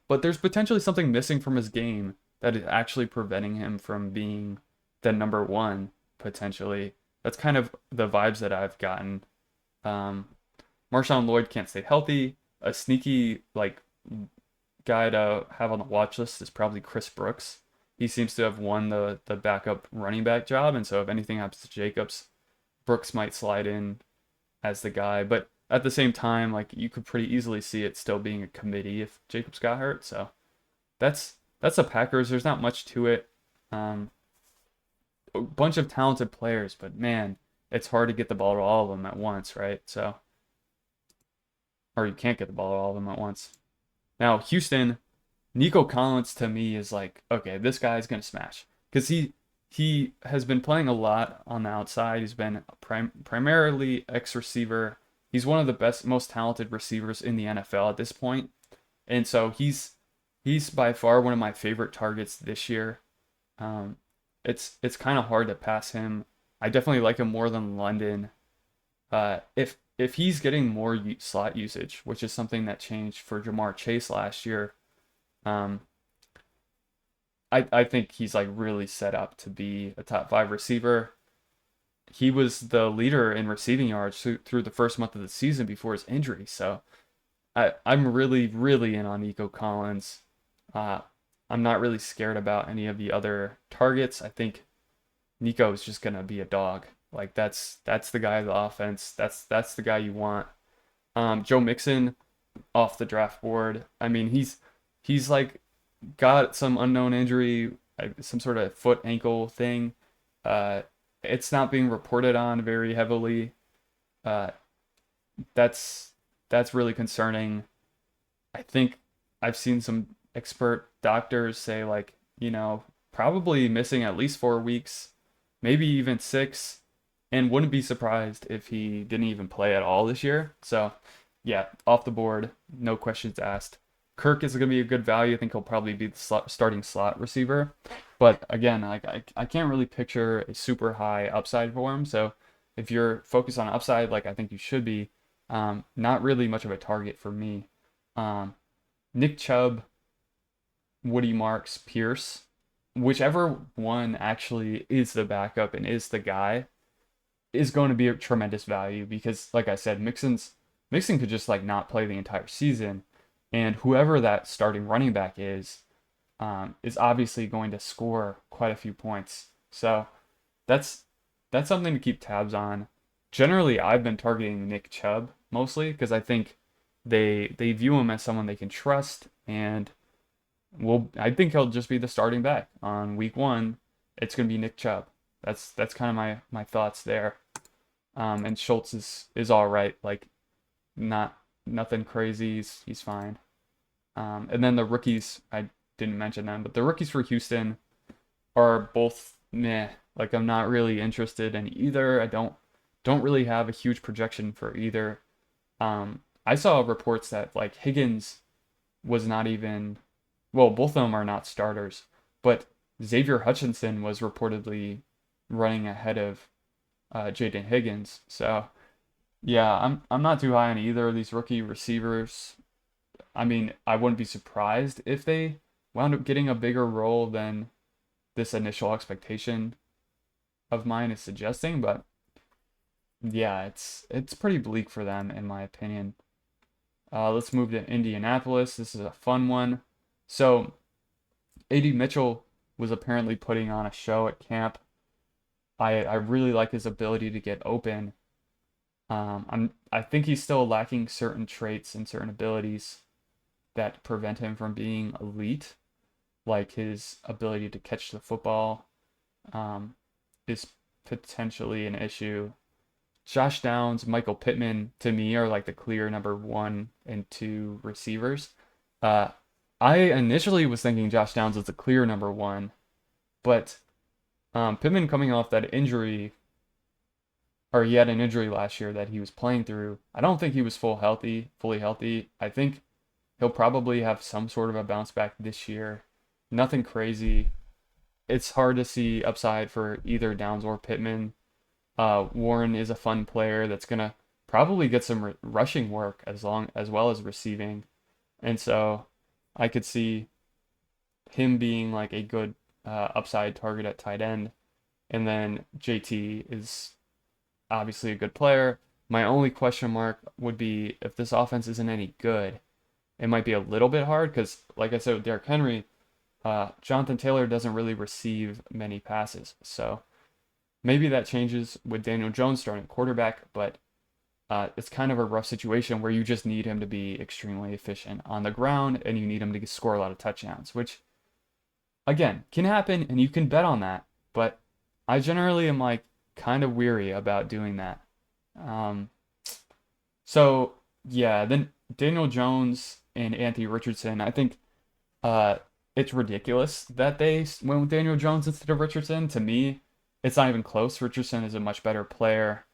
but there's potentially something missing from his game that is actually preventing him from being the number one potentially. That's kind of the vibes that I've gotten. Um, Marshawn Lloyd can't stay healthy. A sneaky like guy to have on the watch list is probably Chris Brooks. He seems to have won the backup running back job, and so if anything happens to Jacobs, Brooks might slide in as the guy. But at the same time, like you could pretty easily see it still being a committee if Jacobs got hurt. So that's the Packers. There's not much to it. Um, a bunch of talented players, but man, it's hard to get the ball to all of them at once, right? So, or you can't get the ball to all of them at once. Now, Houston, Nico Collins to me is like, okay, this guy's gonna smash because he has been playing a lot on the outside. He's been primarily X receiver. He's one of the best, most talented receivers in the NFL at this point, and so he's by far one of my favorite targets this year. Um, it's kind of hard to pass him. I definitely like him more than London. If he's getting more slot usage, which is something that changed for Jamar Chase last year, um, I think he's like really set up to be a top five receiver. He was the leader in receiving yards through the first month of the season before his injury. So I'm really, really in on Nico Collins. Uh, I'm not really scared about any of the other targets. I think Nico is just gonna be a dog. Like that's the guy of the offense. That's the guy you want. Joe Mixon off the draft board. I mean, he's like got some unknown injury, some sort of foot ankle thing. Uh, it's not being reported on very heavily. Uh, that's that's really concerning. I think I've seen some expert doctors say like, probably missing at least 4 weeks, maybe even 6, and wouldn't be surprised if he didn't even play at all this year. So, yeah, off the board, no questions asked. Kirk is going to be a good value. I think he'll probably be the starting slot receiver. But again, I can't really picture a super high upside for him. So if you're focused on upside, like I think you should be, not really much of a target for me. Um, Nick Chubb, Woody Marks, Pierce, whichever one actually is the backup and is the guy, is going to be a tremendous value because, like I said, Mixon could just like not play the entire season, and whoever that starting running back is obviously going to score quite a few points. So that's that's something to keep tabs on. Generally, I've been targeting Nick Chubb mostly because I think they view him as someone they can trust, and I think he'll just be the starting back on week 1. It's going to be Nick Chubb. That's kind of my thoughts there. And Schultz is all right, like not nothing crazy. He's fine. And then the rookies, I didn't mention them, but the rookies for Houston are both meh. Like I'm not really interested in either. I don't really have a huge projection for either. I saw reports that like Higgins was not even, well, both of them are not starters, but Xavier Hutchinson was reportedly running ahead of Jaden Higgins. So yeah, I'm not too high on either of these rookie receivers. I mean, I wouldn't be surprised if they wound up getting a bigger role than this initial expectation of mine is suggesting, but yeah, it's pretty bleak for them in my opinion. Let's move to Indianapolis. This is a fun one. So, AD Mitchell was apparently putting on a show at camp. I really like his ability to get open. I think he's still lacking certain traits and certain abilities that prevent him from being elite, like his ability to catch the football, um, is potentially an issue. Josh Downs, Michael Pittman, to me, are like the clear number 1 and 2 receivers. Uh, I initially was thinking Josh Downs was the clear number 1, but Pittman coming off that injury, or he had an injury last year that he was playing through. I don't think he was fully healthy. I think he'll probably have some sort of a bounce back this year. Nothing crazy. It's hard to see upside for either Downs or Pittman. Warren is a fun player that's gonna probably get some rushing work as well as receiving, and so I could see him being like a good upside target at tight end. And then JT is obviously a good player. My only question mark would be if this offense isn't any good. It might be a little bit hard because, like I said with Derrick Henry, Jonathan Taylor doesn't really receive many passes. So maybe that changes with Daniel Jones starting quarterback, but it's kind of a rough situation where you just need him to be extremely efficient on the ground and you need him to score a lot of touchdowns, which again can happen and you can bet on that. But I generally am like kind of weary about doing that. Um, so yeah, then Daniel Jones and Anthony Richardson, I think Uh, it's ridiculous that they went with Daniel Jones instead of Richardson. To me, it's not even close. Richardson is a much better player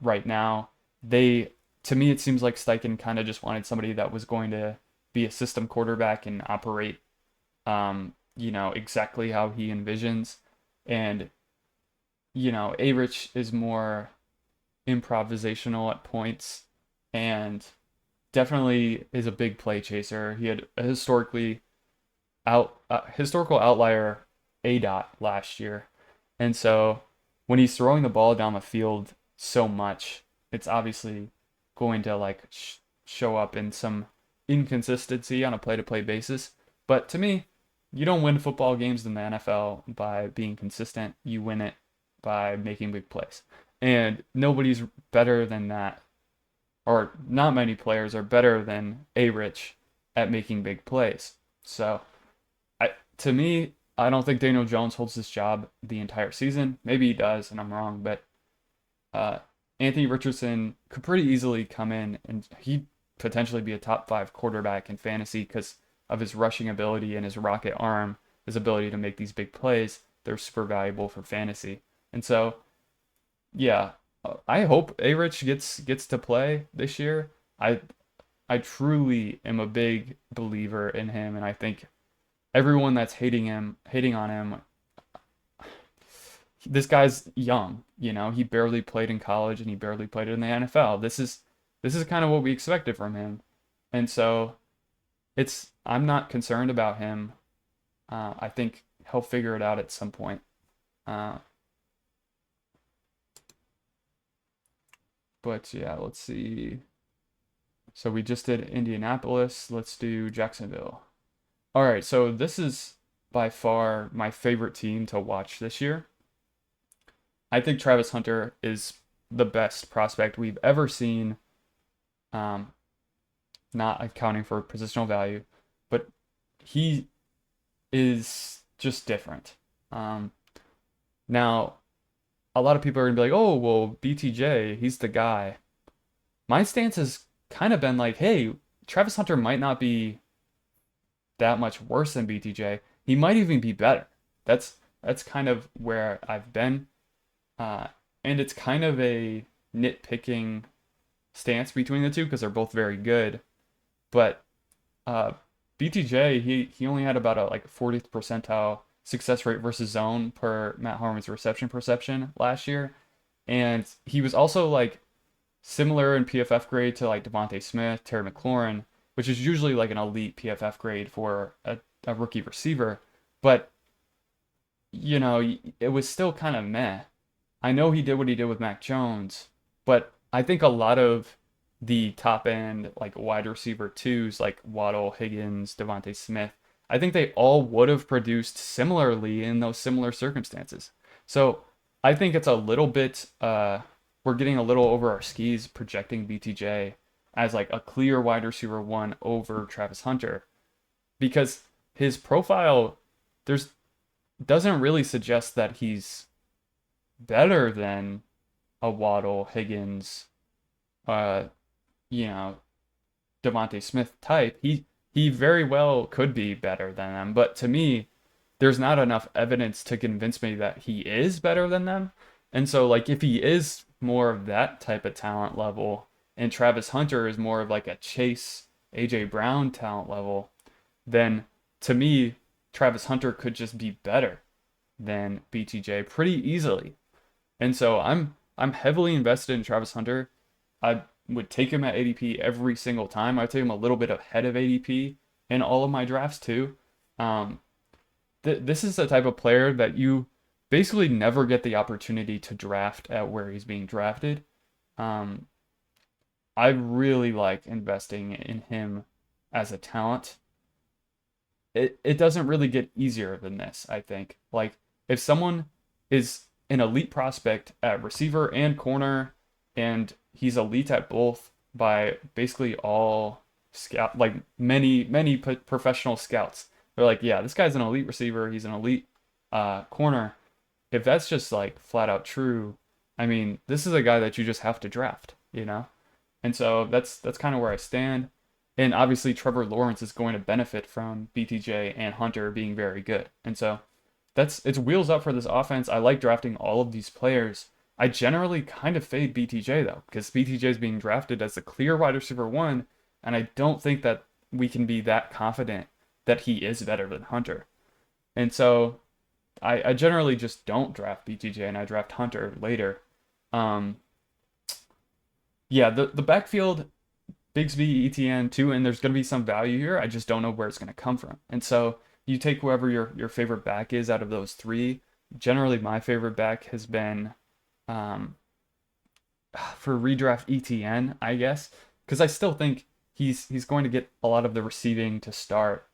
right now. They, to me, it seems like Steichen kind of just wanted somebody that was going to be a system quarterback and operate, exactly how he envisions. And, A-Rich is more improvisational at points and definitely is a big play chaser. He had a historical outlier A dot last year. And so when he's throwing the ball down the field so much, it's obviously going to like show up in some inconsistency on a play-to-play basis. But to me, you don't win football games in the NFL by being consistent. You win it by making big plays. And nobody's better than that, or not many players are better than A-Rich at making big plays. So to me, I don't think Daniel Jones holds this job the entire season. Maybe he does, and I'm wrong, but uh, Anthony Richardson could pretty easily come in and he'd potentially be a top five quarterback in fantasy because of his rushing ability and his rocket arm, his ability to make these big plays. They're super valuable for fantasy. And so, yeah, I hope A-Rich gets to play this year. I I truly am a big believer in him, and I think everyone that's hating on him, this guy's young, he barely played in college and he barely played in the NFL. This is kind of what we expected from him. And so I'm not concerned about him. I think he'll figure it out at some point. Uh, but yeah, let's see. So we just did Indianapolis. Let's do Jacksonville. All right, so this is by far my favorite team to watch this year. I think Travis Hunter is the best prospect we've ever seen, um, not accounting for positional value, but he is just different. Um, Now, a lot of people are gonna be like, "Oh, well, BTJ, he's the guy." My stance has kind of been like, "Hey, Travis Hunter might not be that much worse than BTJ. He might even be better." That's kind of where I've been. Uh, and it's kind of a nitpicking stance between the two because they're both very good. But uh, BTJ, he only had about a like 40th percentile success rate versus zone per Matt Harmon's reception perception last year, and he was also like similar in PFF grade to like Devontae Smith, Terry McLaurin, which is usually like an elite PFF grade for a rookie receiver. But it was still kind of meh. I know he did what he did with Mac Jones, but I think a lot of the top end, like wide receiver twos, like Waddle, Higgins, Devontae Smith, I think they all would have produced similarly in those similar circumstances. So I think it's a little bit, we're getting a little over our skis projecting BTJ as like a clear wide receiver one over Travis Hunter because his profile, there's doesn't really suggest that he's better than a Waddle, Higgins, uh, you know, Devontae Smith type. He very well could be better than them, but to me, there's not enough evidence to convince me that he is better than them. And so like if he is more of that type of talent level and Travis Hunter is more of like a Chase AJ Brown talent level, then to me, Travis Hunter could just be better than BTJ pretty easily. And so I'm heavily invested in Travis Hunter. I would take him at ADP every single time. I'd take him a little bit ahead of ADP in all of my drafts too. Um, this is the type of player that you basically never get the opportunity to draft at where he's being drafted. Um, I really like investing in him as a talent. It doesn't really get easier than this, I think. Like if someone is an elite prospect at receiver and corner and he's elite at both by basically all scout like many professional scouts. They're like, yeah, this guy's an elite receiver, he's an elite corner. If that's just like flat out true, I mean, this is a guy that you just have to draft. And so that's kind of where I stand. And obviously, Trevor Lawrence is going to benefit from BTJ and Hunter being very good. And so it's wheels up for this offense. I like drafting all of these players. I generally kind of fade BTJ though, because BTJ is being drafted as the clear wide receiver one, and I don't think that we can be that confident that he is better than Hunter. And so I generally just don't draft BTJ and I draft Hunter later. Um, yeah, the backfield, Bigsby, ETN too, and there's going to be some value here. I just don't know where it's going to come from. And so you take whoever your favorite back is out of those three. Generally, my favorite back has been um, for redraft ETN, I guess, because I still think he's going to get a lot of the receiving to start,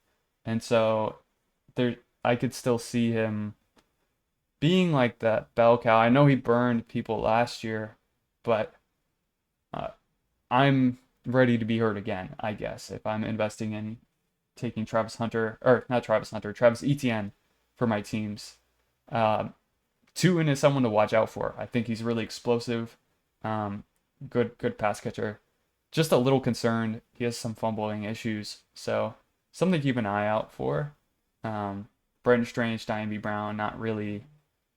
and so there I could still see him being like that bell cow. I know he burned people last year, but uh, I'm ready to be hurt again, I guess, if I'm investing in taking Travis Hunter, or not Travis Hunter, Travis Etienne for my teams. Uh, Tuen is someone to watch out for. I think he's really explosive, um, good pass catcher. Just a little concerned. He has some fumbling issues, so something to keep an eye out for. Um, Brenton Strange, Diane Brown, not really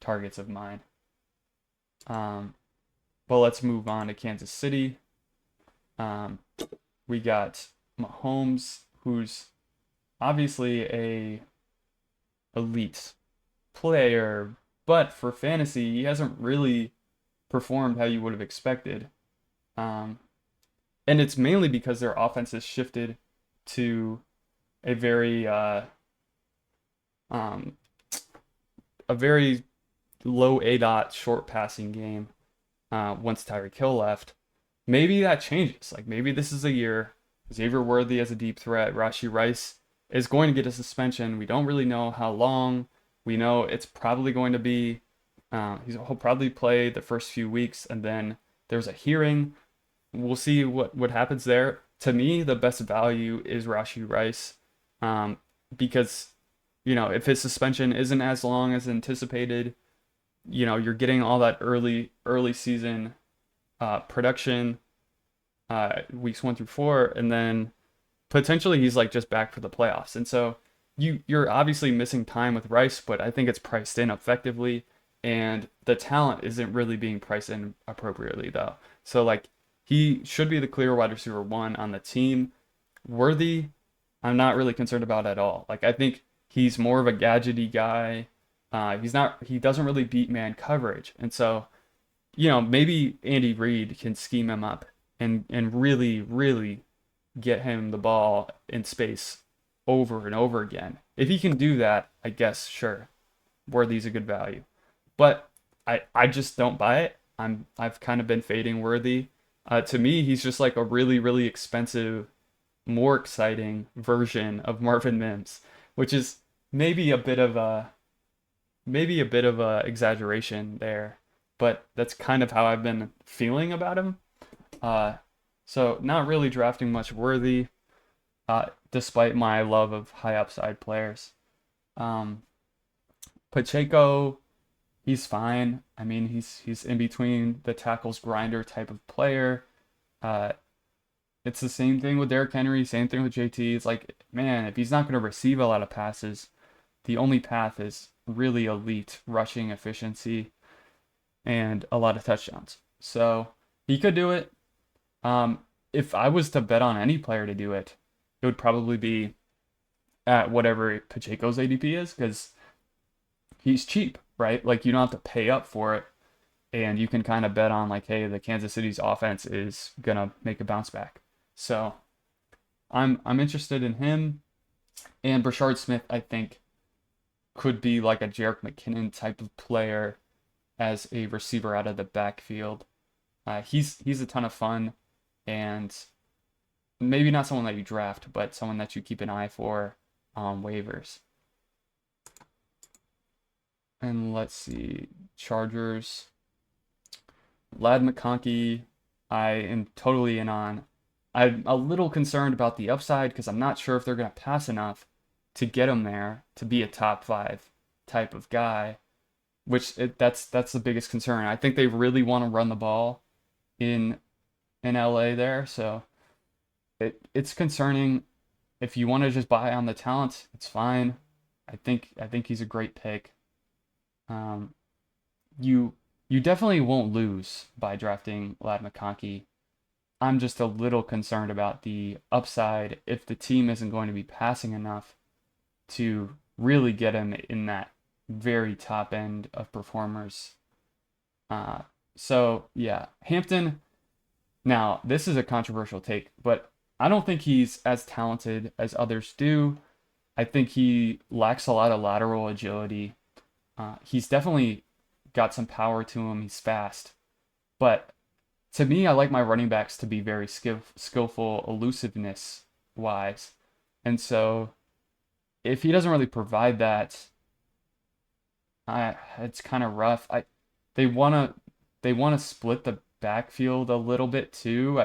targets of mine. Um, but let's move on to Kansas City. Um, we got Mahomes, who's obviously a elite player, but for fantasy, he hasn't really performed how you would have expected. Um, and it's mainly because their offense has shifted to a very um, a very low A dot short passing game once Tyreek Hill left. Maybe that changes. Like maybe this is a year Xavier Worthy as a deep threat, Rashi Rice is going to get a suspension. We don't really know how long. We know it's probably going to be he'll probably play the first few weeks, and then there's a hearing. We'll see what happens there. To me, the best value is Rashi Rice, because if his suspension isn't as long as anticipated, you're getting all that early season production, weeks 1 through 4, and then potentially he's like just back for the playoffs. And so you're obviously missing time with Rice, but I think it's priced in effectively, and the talent isn't really being priced in appropriately though. So like he should be the clear wide receiver one on the team. Worthy, I'm not really concerned about at all. Like I think he's more of a gadgety guy. He doesn't really beat man coverage, and so maybe Andy Reid can scheme him up and really get him the ball in space over and over again. If he can do that, I guess sure, Worthy's a good value. But I just don't buy it. I've kind of been fading Worthy. To me, he's just like a really expensive, more exciting version of Marvin Mims, which is maybe a bit of a exaggeration there, but that's kind of how I've been feeling about him. Uh, so not really drafting much Worthy, despite my love of high upside players. Um, Pacheco, he's fine. I mean, he's in between the tackles grinder type of player. Uh, it's the same thing with Derrick Henry, same thing with JT. It's like, man, if he's not going to receive a lot of passes, the only path is really elite rushing efficiency and a lot of touchdowns. So he could do it. If I was to bet on any player to do it, it would probably be at whatever Pacheco's ADP is, because he's cheap, right? Like you don't have to pay up for it, and you can kind of bet on like, hey, the Kansas City's offense is gonna make a bounce back. So I'm interested in him, and Brashard Smith, I think, could be like a Jerick McKinnon type of player as a receiver out of the backfield. He's a ton of fun, and maybe not someone that you draft, but someone that you keep an eye for on waivers. And let's see, Chargers. Lad McConkey, I am totally in on. I'm a little concerned about the upside because I'm not sure if they're going to pass enough to get him there to be a top 5 type of guy, that's the biggest concern. I think they really want to run the ball in LA there, so it's concerning. If you want to just buy on the talent, it's fine. I think he's a great pick. Um, you you definitely won't lose by drafting Lad McConkey. I'm just a little concerned about the upside if the team isn't going to be passing enough to really get him in that very top end of performers. Uh, so yeah, Hampton. Now, this is a controversial take, but I don't think he's as talented as others do. I think he lacks a lot of lateral agility. He's definitely got some power to him. He's fast. But to me, I like my running backs to be very skillful, elusiveness wise. And so if he doesn't really provide that, it's kind of rough. They wanna they wanna split the backfield a little bit too.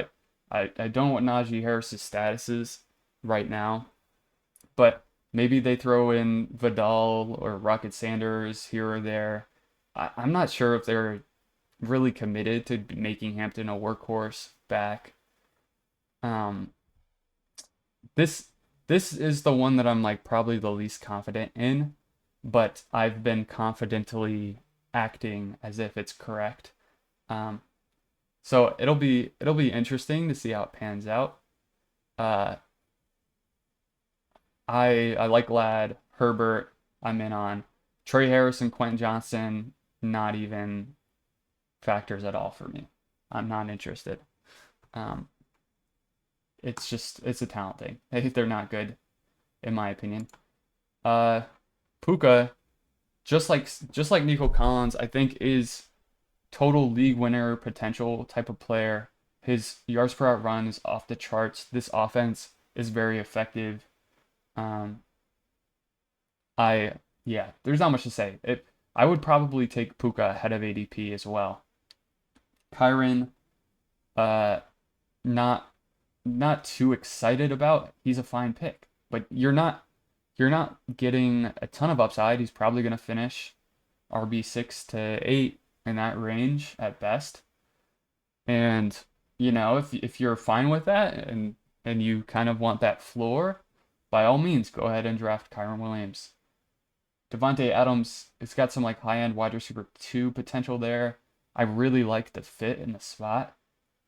I don't know what Najee Harris's status is right now, but maybe they throw in Vidal or Rocket Sanders here or there. I'm not sure if they're really committed to making Hampton a workhorse back. Um, this this is the one that I'm like probably the least confident in, but I've been confidently acting as if it's correct. Um, so it'll be interesting to see how it pans out. Uh, I like Ladd, Herbert, I'm in on. Trey Harrison, Quentin Johnson, not even factors at all for me. I'm not interested. Um, it's a talent thing. They're not good, in my opinion. Uh, Puka, just like Nico Collins, I think is total league winner potential type of player. His yards per out run is off the charts. This offense is very effective. Um, I yeah, there's not much to say. I would probably take Puka ahead of ADP as well. Kyron, uh, not not too excited about. He's a fine pick, but you're not getting a ton of upside. He's probably gonna finish RB 6 to 8 in that range at best. And if you're fine with that and you kind of want that floor, by all means, go ahead and draft Kyron Williams. Devontae Adams, it's got some like high-end wide receiver 2 potential there. I really like the fit in the spot.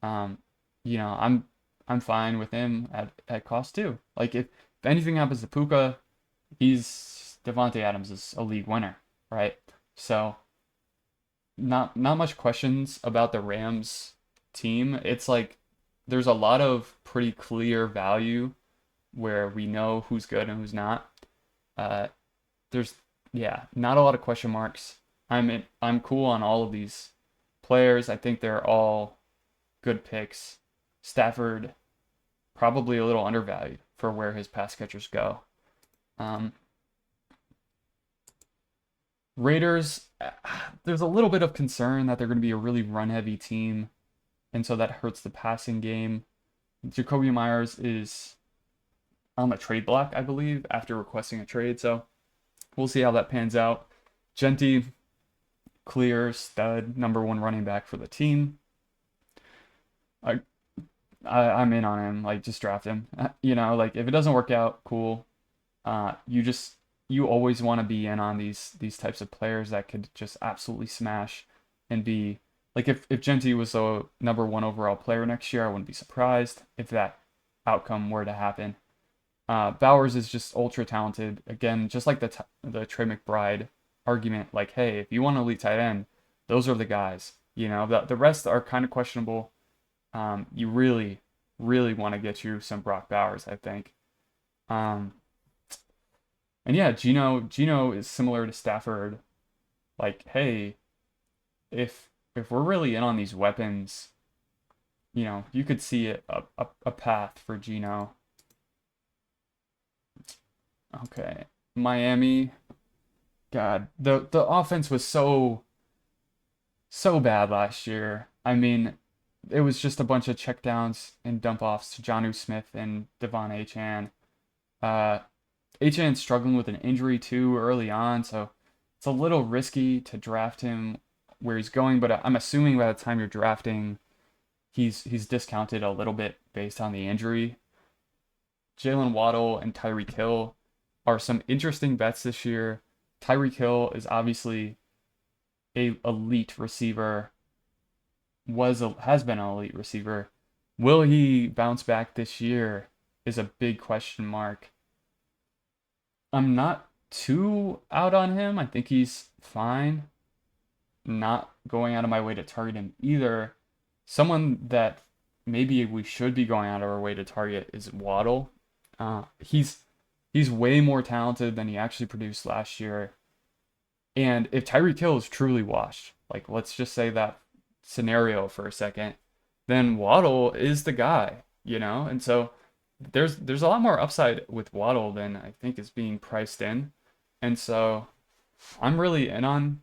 Um, I'm fine with him at cost too. Like if anything happens to Puka, he's Devontae Adams is a league winner, right? So not much questions about the Rams team. It's like there's a lot of pretty clear value where we know who's good and who's not. Uh, there's yeah, not a lot of question marks. I'm cool on all of these players. I think they're all good picks. Stafford probably a little undervalued for where his pass catchers go. Um, Raiders, there's a little bit of concern that they're going to be a really run-heavy team, and so that hurts the passing game. Jacoby Myers is on the trade block, I believe, after requesting a trade, so we'll see how that pans out. Genty, clear stud, number one running back for the team. I, I'm in on him. Like, just draft him. Like if it doesn't work out, cool. You always want to be in on these types of players that could just absolutely smash and be like if Genty was a number one overall player next year, I wouldn't be surprised if that outcome were to happen. Bowers is just ultra talented. Again, just like the Trey McBride argument, like, hey, if you want an elite tight end, those are the guys. The rest are kind of questionable. You really, really want to get you some Brock Bowers, I think. Um, and yeah, Gino is similar to Stafford. Like, hey, if we're really in on these weapons, you could see a path for Gino. Okay, Miami. God, the offense was so bad last year. I mean, it was just a bunch of checkdowns and dump offs to Jonnu Smith and Devon Achane. Uh, Achan's struggling with an injury too early on, so it's a little risky to draft him where he's going. But I'm assuming by the time you're drafting, he's discounted a little bit based on the injury. Jalen Waddle and Tyreek Hill are some interesting bets this year. Tyreek Hill is obviously a elite receiver, has been an elite receiver. Will he bounce back this year is a big question mark. I'm not too out on him. I think he's fine. Not going out of my way to target him either. Someone that maybe we should be going out of our way to target is Waddle. He's way more talented than he actually produced last year. And if Tyreek Hill is truly washed, like let's just say that scenario for a second, then Waddle is the guy, you know? And so there's a lot more upside with Waddle than I think is being priced in. And so I'm really in on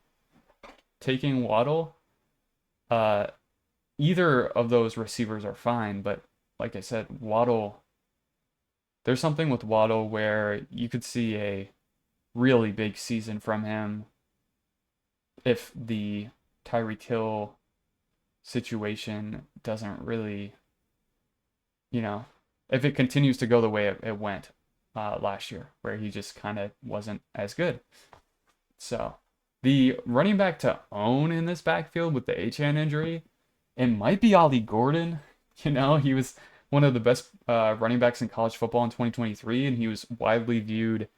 taking Waddle. Uh, Either of those receivers are fine, but like I said, Waddle, there's something with Waddle where you could see a really big season from him if the Tyreek Hill situation doesn't really, you know, if it continues to go the way it went last year, where he just kind of wasn't as good. So the running back to own in this backfield with the Achane injury, it might be Ollie Gordon. You know, he was one of the best running backs in college football in 2023, and he was widely viewed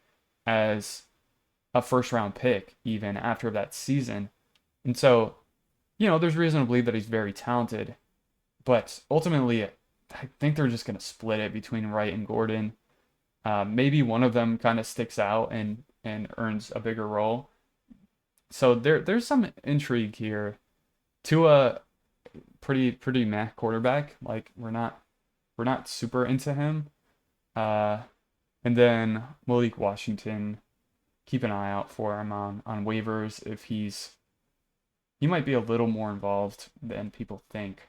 as a first round pick even after that season. And so, you know, there's reason to believe that he's very talented, but ultimately, I think they're just going to split it between Wright and Gordon. Maybe one of them kind of sticks out and earns a bigger role. So there's some intrigue here. Tua, pretty meh quarterback. Like we're not super into him. Uh, and then Malik Washington, keep an eye out for him on waivers if he might be a little more involved than people think.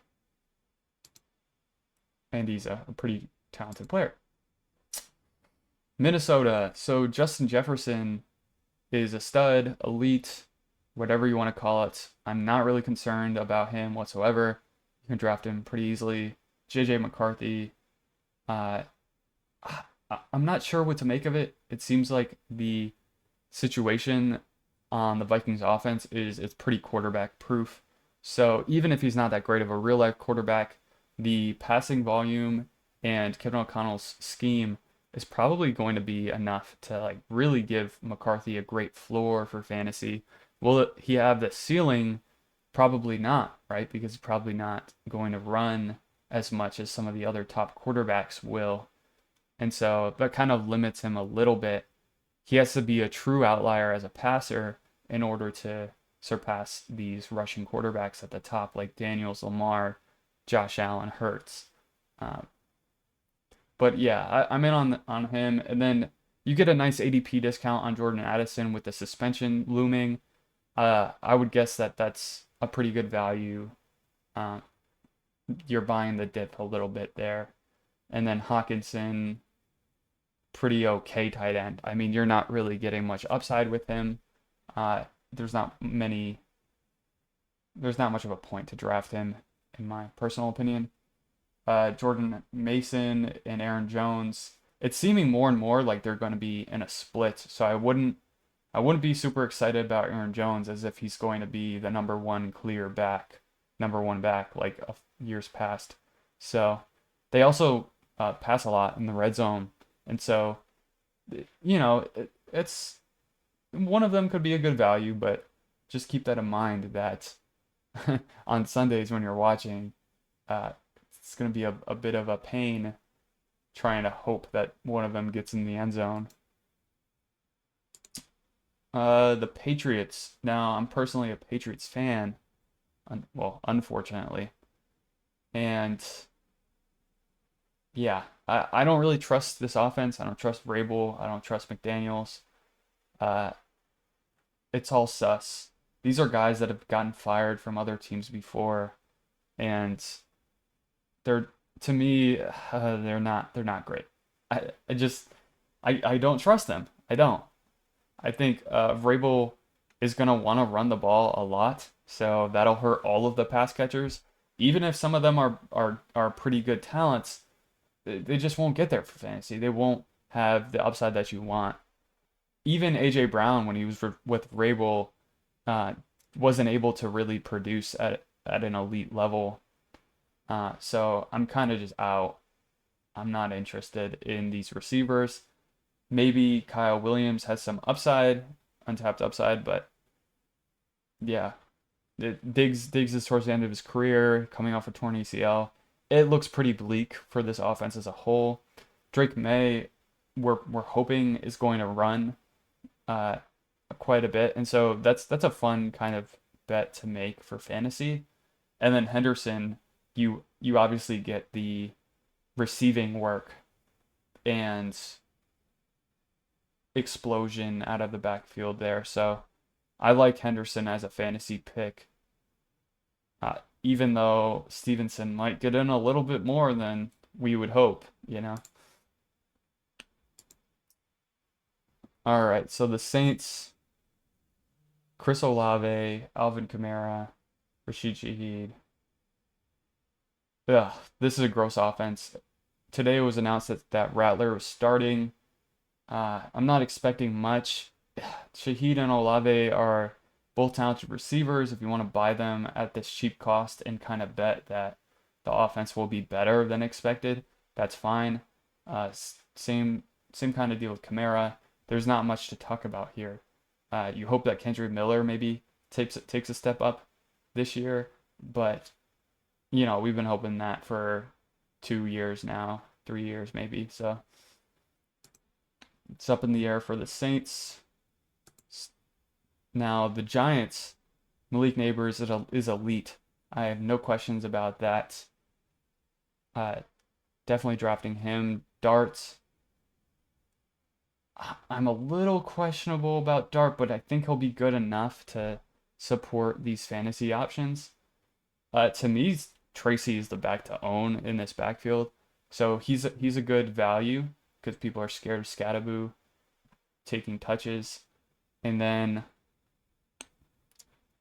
And he's a pretty talented player. Minnesota. So Justin Jefferson is a stud, elite, whatever you want to call it. I'm not really concerned about him whatsoever. You can draft him pretty easily. JJ McCarthy. Uh, I'm not sure what to make of it. It seems like the situation on the Vikings offense is pretty quarterback proof. So even if he's not that great of a real life quarterback, the passing volume and Kevin O'Connell's scheme is probably going to be enough to like really give McCarthy a great floor for fantasy. Will he have the ceiling? Probably not, right? Because he's probably not going to run as much as some of the other top quarterbacks will. And so that kind of limits him a little bit. He has to be a true outlier as a passer in order to surpass these rushing quarterbacks at the top, like Daniels, Lamar, Josh Allen, Hurts. Um, but yeah, I'm in on him. And then you get a nice ADP discount on Jordan Addison with the suspension looming. I would guess that that's a pretty good value. Uh, you're buying the dip a little bit there. And then Hawkinson, pretty okay tight end. I mean, you're not really getting much upside with him. Uh, there's not many. There's not much of a point to draft him, in my personal opinion. Jordan Mason and Aaron Jones. It's seeming more and more like they're going to be in a split. So I wouldn't be super excited about Aaron Jones as if he's going to be the number one back like years past. So they also pass a lot in the red zone, and so you know it's one of them could be a good value, but just keep that in mind that on Sundays when you're watching, uh, it's going to be a bit of a pain trying to hope that one of them gets in the end zone. The Patriots. Now, I'm personally a Patriots fan, well, unfortunately. And yeah, I don't really trust this offense. I don't trust Vrabel. I don't trust McDaniels. Uh, it's all sus. These are guys that have gotten fired from other teams before, and they're to me they're not great. I just I don't trust them. I don't. I think Vrabel is gonna want to run the ball a lot, so that'll hurt all of the pass catchers. Even if some of them are pretty good talents, they just won't get there for fantasy. They won't have the upside that you want. Even AJ Brown, when he was with Rabel, uh, wasn't able to really produce at an elite level. So I'm kind of just out. I'm not interested in these receivers. Maybe Kyle Williams has some upside, untapped upside, but yeah, Diggs is towards the end of his career, coming off a torn ACL. It looks pretty bleak for this offense as a whole. Drake May, we're hoping is going to run uh, quite a bit, and so that's a fun kind of bet to make for fantasy. And then Henderson, you obviously get the receiving work and explosion out of the backfield there. So I like Henderson as a fantasy pick, even though Stevenson might get in a little bit more than we would hope, you know. All right, so the Saints, Chris Olave, Alvin Kamara, Rashid Shaheed. Ugh, this is a gross offense. Today it was announced that Rattler was starting. I'm not expecting much. Shaheed and Olave are both talented receivers. If you want to buy them at this cheap cost and kind of bet that the offense will be better than expected, that's fine. Same kind of deal with Kamara. There's not much to talk about here. You hope that Kendrick Miller maybe takes a step up this year, but we've been hoping that for 2 years now, 3 years maybe. So it's up in the air for the Saints. Now the Giants, Malik Neighbors is elite. I have no questions about that. Definitely drafting him. Darts, I'm a little questionable about Dart, but I think he'll be good enough to support these fantasy options. To me, Tracy is the back to own in this backfield, so he's a good value because people are scared of Scattaboo taking touches, and then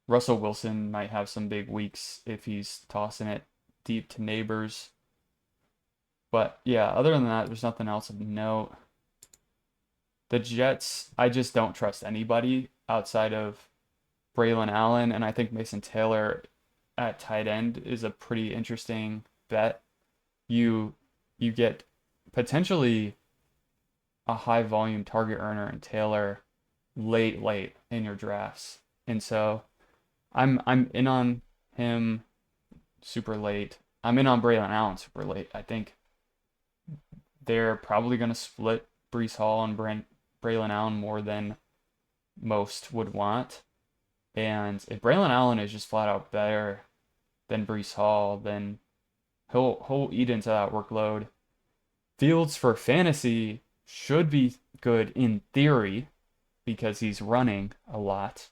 Russell Wilson might have some big weeks if he's tossing it deep to Neighbors. But yeah, other than that, there's nothing else of note. The Jets, I just don't trust anybody outside of Braylon Allen, and I think Mason Taylor at tight end is a pretty interesting bet. You get potentially a high volume target earner in Taylor late in your drafts. And so I'm in on him super late. I'm in on Braylon Allen super late. I think they're probably going to split Breece Hall and Braylon Allen more than most would want. And if Braylon Allen is just flat out better than Breece Hall, then he'll eat into that workload. Fields for fantasy should be good in theory because he's running a lot.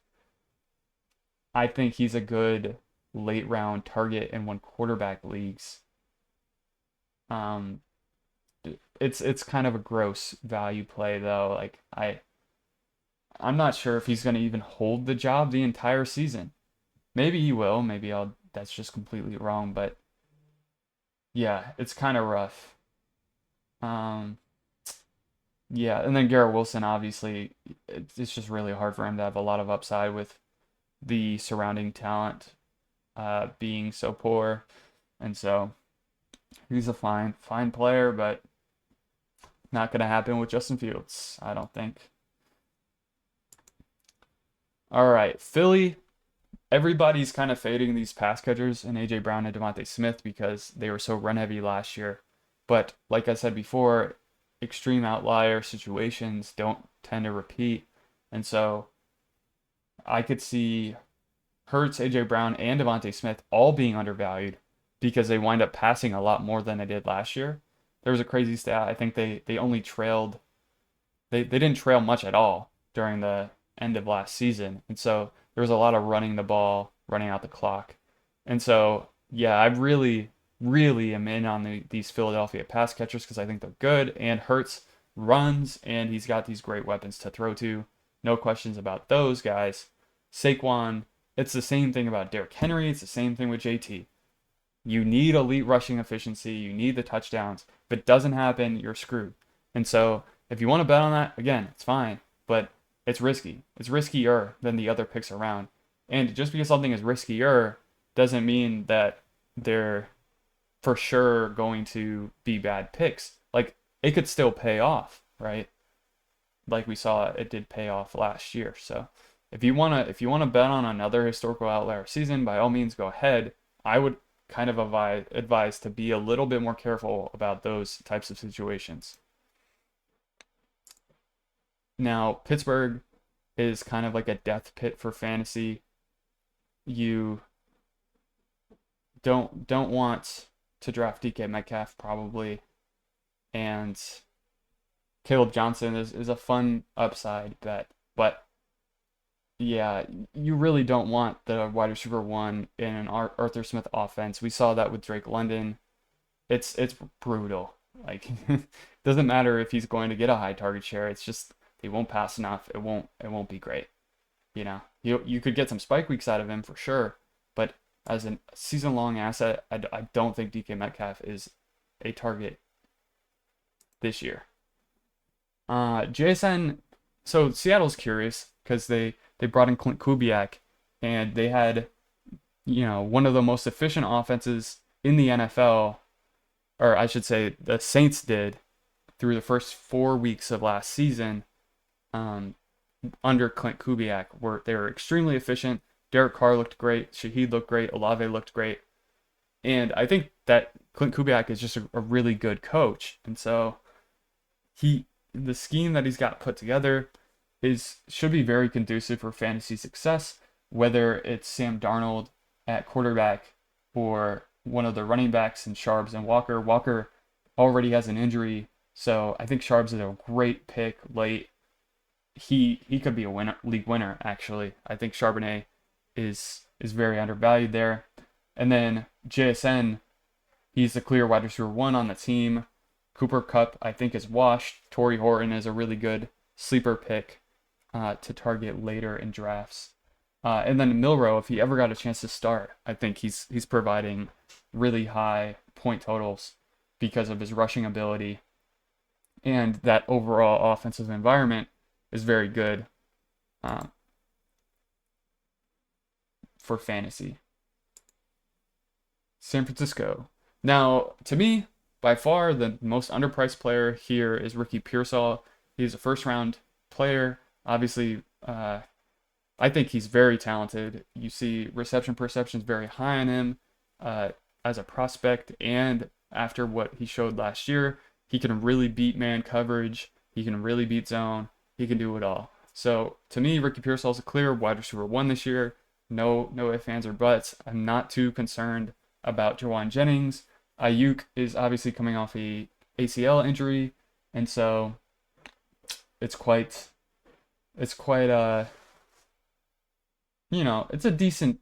I think he's a good late round target in one quarterback leagues. It's kind of a gross value play though. Like I'm not sure if he's going to even hold the job the entire season. Maybe he will. Maybe that's just completely wrong. But yeah, it's kind of rough. Um, yeah, and then Garrett Wilson, obviously, it's just really hard for him to have a lot of upside with the surrounding talent being so poor. And so he's a fine player, but not going to happen with Justin Fields, I don't think. All right, Philly. Everybody's kind of fading these pass catchers and AJ Brown and Devontae Smith because they were so run heavy last year. But like I said before, extreme outlier situations don't tend to repeat. And so I could see Hurts, AJ Brown, and Devontae Smith all being undervalued because they wind up passing a lot more than they did last year. There was a crazy stat. I think they only trailed, they didn't trail much at all during the end of last season. And so there was a lot of running the ball, running out the clock. And so, yeah, I really, really am in on these Philadelphia pass catchers because I think they're good. And Hurts runs, and he's got these great weapons to throw to. No questions about those guys. Saquon, it's the same thing about Derrick Henry. It's the same thing with JT. You need elite rushing efficiency. You need the touchdowns. If it doesn't happen, you're screwed. And so if you want to bet on that, again, it's fine, but it's risky. It's riskier than the other picks around. And just because something is riskier doesn't mean that they're for sure going to be bad picks. Like it could still pay off, right? Like we saw it did pay off last year. So if you wanna bet on another historical outlier season, by all means go ahead. I would kind of advise to be a little bit more careful about those types of situations. Now, Pittsburgh is kind of like a death pit for fantasy. You don't want to draft DK Metcalf probably, and Caleb Johnson is a fun upside bet, but yeah, you really don't want the wide receiver one in an Arthur Smith offense. We saw that with Drake London. It's brutal. Like doesn't matter if he's going to get a high target share. It's just he won't pass enough. It won't be great. You could get some spike weeks out of him for sure, but as a season long asset, I don't think DK Metcalf is a target this year. JSN, so Seattle's curious because they brought in Clint Kubiak and they had one of the most efficient offenses in the NFL, or I should say the Saints did through the first 4 weeks of last season under Clint Kubiak, where they were extremely efficient. Derek Carr looked great, Shaheed looked great, Olave looked great, and I think that Clint Kubiak is just a really good coach, and so the scheme that he's got put together should be very conducive for fantasy success, whether it's Sam Darnold at quarterback or one of the running backs in Sharps and Walker. Walker already has an injury, so I think Sharps is a great pick late. He could be a league winner actually. I think Charbonnet is very undervalued there. And then JSN, he's the clear wide receiver one on the team. Cooper Kupp, I think, is washed. Torrey Horton is a really good sleeper pick to target later in drafts. And then Milroe, if he ever got a chance to start, I think he's providing really high point totals because of his rushing ability. And that overall offensive environment is very good for fantasy. San Francisco. Now, to me, by far the most underpriced player here is Ricky Pearsall. He's a first-round player. Obviously, I think he's very talented. You see reception perception is very high on him as a prospect, and after what he showed last year, he can really beat man coverage. He can really beat zone. He can do it all. So to me, Ricky Pearsall is a clear wide receiver one this year. No ifs, ands, or buts. I'm not too concerned about Jawan Jennings. Ayuk is obviously coming off a ACL injury, and so it's quite it's a decent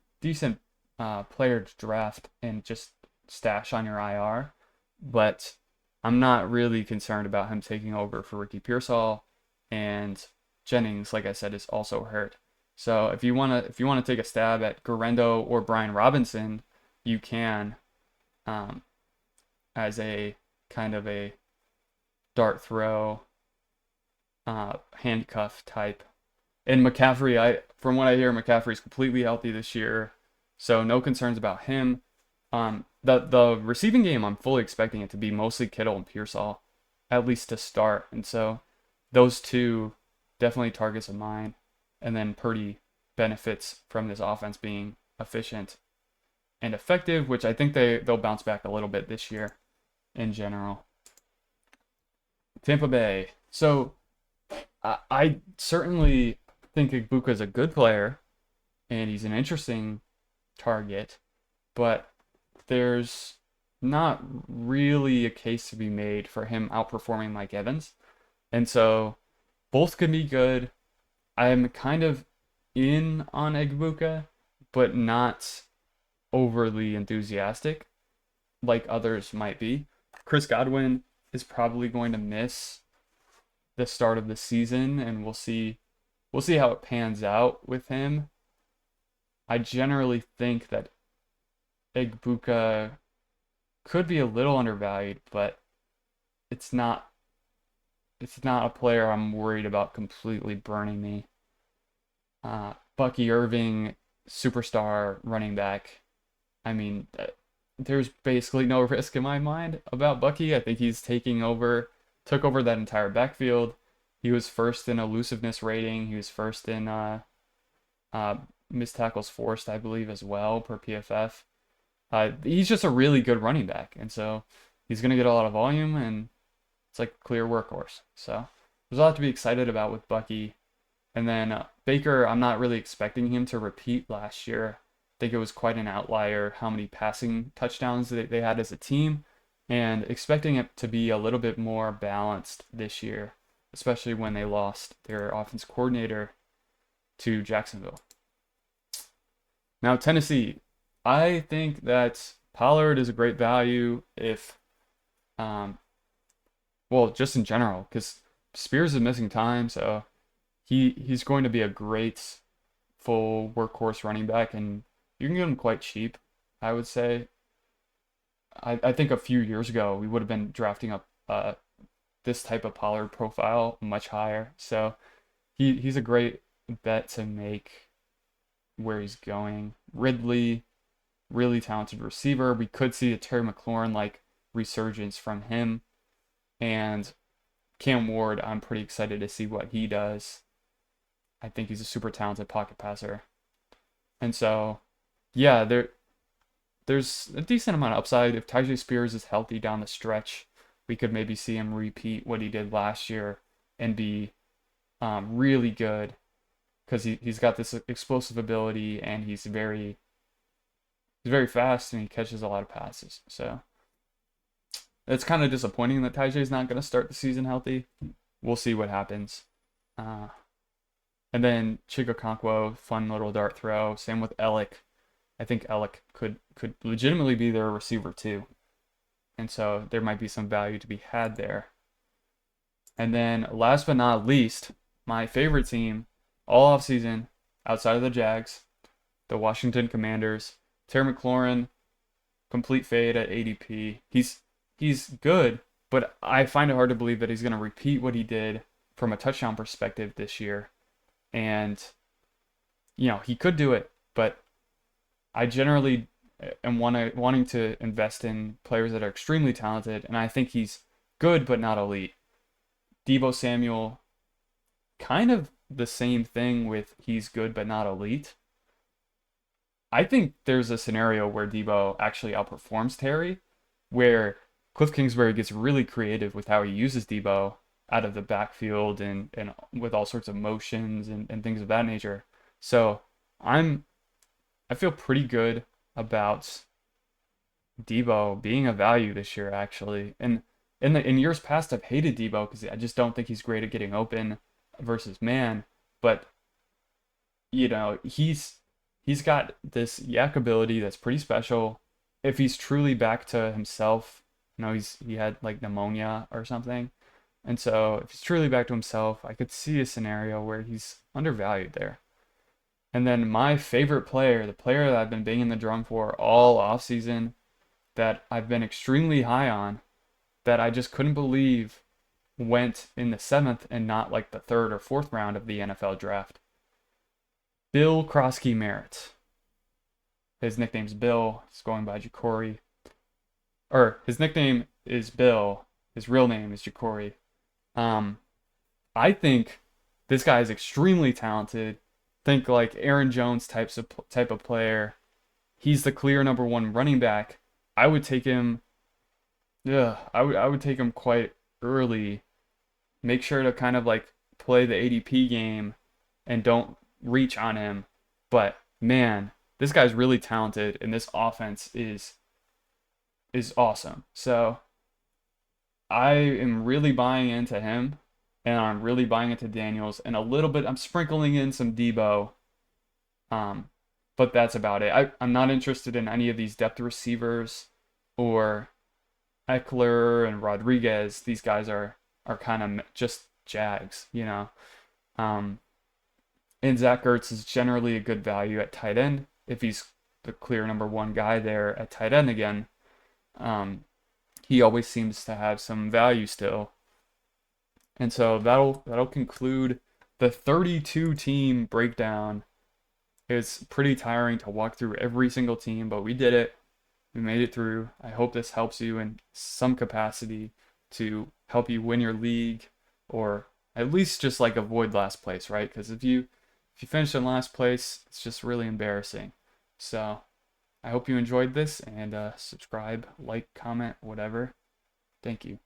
player to draft and just stash on your IR, but I'm not really concerned about him taking over for Ricky Pearsall, and Jennings, like I said, is also hurt. So if you wanna take a stab at Garendo or Brian Robinson, you can, as a kind of a dart throw, handcuff type. And McCaffrey, from what I hear, McCaffrey's completely healthy this year, so no concerns about him. The receiving game, I'm fully expecting it to be mostly Kittle and Pearsall, at least to start. And so those two definitely targets of mine. And then Purdy benefits from this offense being efficient and effective, which I think they'll bounce back a little bit this year in general. Tampa Bay. So I certainly think Igbuka is a good player and he's an interesting target, but there's not really a case to be made for him outperforming Mike Evans. And so both could be good. I'm kind of in on Igbuka, but not overly enthusiastic like others might be. Chris Godwin is probably going to miss the start of the season, and we'll see how it pans out with him. I generally think that Igbuka could be a little undervalued, but it's not it's not a player I'm worried about completely burning me. Bucky Irving, superstar running back. I mean, there's basically no risk in my mind about Bucky. I think he's took over that entire backfield. He was first in elusiveness rating. He was first in uh, missed tackles forced, I believe, as well per PFF. He's just a really good running back, and so he's going to get a lot of volume, and it's like a clear workhorse. So there's a lot to be excited about with Bucky. And then Baker, I'm not really expecting him to repeat last year. I think it was quite an outlier how many passing touchdowns they had as a team, and expecting it to be a little bit more balanced this year, especially when they lost their offense coordinator to Jacksonville. Now, Tennessee, I think that Pollard is a great value if, um, well, just in general, because Spears is missing time, so he's going to be a great full workhorse running back, and you can get him quite cheap, I would say. I think a few years ago we would have been drafting up this type of Pollard profile much higher. So he's a great bet to make where he's going. Ridley, really talented receiver. We could see a Terry McLaurin like resurgence from him. And Cam Ward, I'm pretty excited to see what he does. I think he's a super talented pocket passer. And so, yeah, there's a decent amount of upside. If Tyjae Spears is healthy down the stretch, we could maybe see him repeat what he did last year and be really good because he's got this explosive ability and he's very fast and he catches a lot of passes. So it's kind of disappointing that Tyjae's not going to start the season healthy. We'll see what happens. And then Chigakonkwo, fun little dart throw. Same with Ellick. I think Ellick could legitimately be their receiver too. And so there might be some value to be had there. And then last but not least, my favorite team all offseason outside of the Jags, the Washington Commanders. Terry McLaurin, complete fade at ADP. He's good, but I find it hard to believe that he's going to repeat what he did from a touchdown perspective this year. And, he could do it, but I generally am wanting to invest in players that are extremely talented, and I think he's good but not elite. Deebo Samuel, kind of the same thing with he's good but not elite. I think there's a scenario where Deebo actually outperforms Terry, where Cliff Kingsbury gets really creative with how he uses Deebo out of the backfield and with all sorts of motions and things of that nature. So I feel pretty good about Deebo being a value this year, actually. And in years past, I've hated Deebo because I just don't think he's great at getting open versus man. But he's got this yak ability that's pretty special. If he's truly back to himself, he had like pneumonia or something. And so if he's truly back to himself, I could see a scenario where he's undervalued there. And then my favorite player, the player that I've been banging the drum for all offseason, that I've been extremely high on, that I just couldn't believe went in the 7th and not like the 3rd or 4th round of the NFL draft. Bill Krosky Merritt. His nickname's Bill. He's going by Jacory. Or his nickname is Bill. His real name is Jacory. I think this guy is extremely talented. Think like Aaron Jones type of player. He's the clear number 1 running back. I would take him. Yeah, I would take him quite early. Make sure to kind of like play the ADP game and don't reach on him. But man, this guy's really talented and this offense is awesome. So I am really buying into him, and I'm really buying into Daniels, and a little bit I'm sprinkling in some Deebo. But that's about it. I'm not interested in any of these depth receivers or Eckler and Rodriguez. These guys are kind of just Jags, And Zach Ertz is generally a good value at tight end if he's the clear number 1 guy there at tight end again. He always seems to have some value still. And so that'll conclude the 32 team breakdown. It's pretty tiring to walk through every single team, but we did it. We made it through. I hope this helps you in some capacity to help you win your league, or at least just like avoid last place, right? Because if you finish in last place, it's just really embarrassing. So I hope you enjoyed this, and subscribe, like, comment, whatever. Thank you.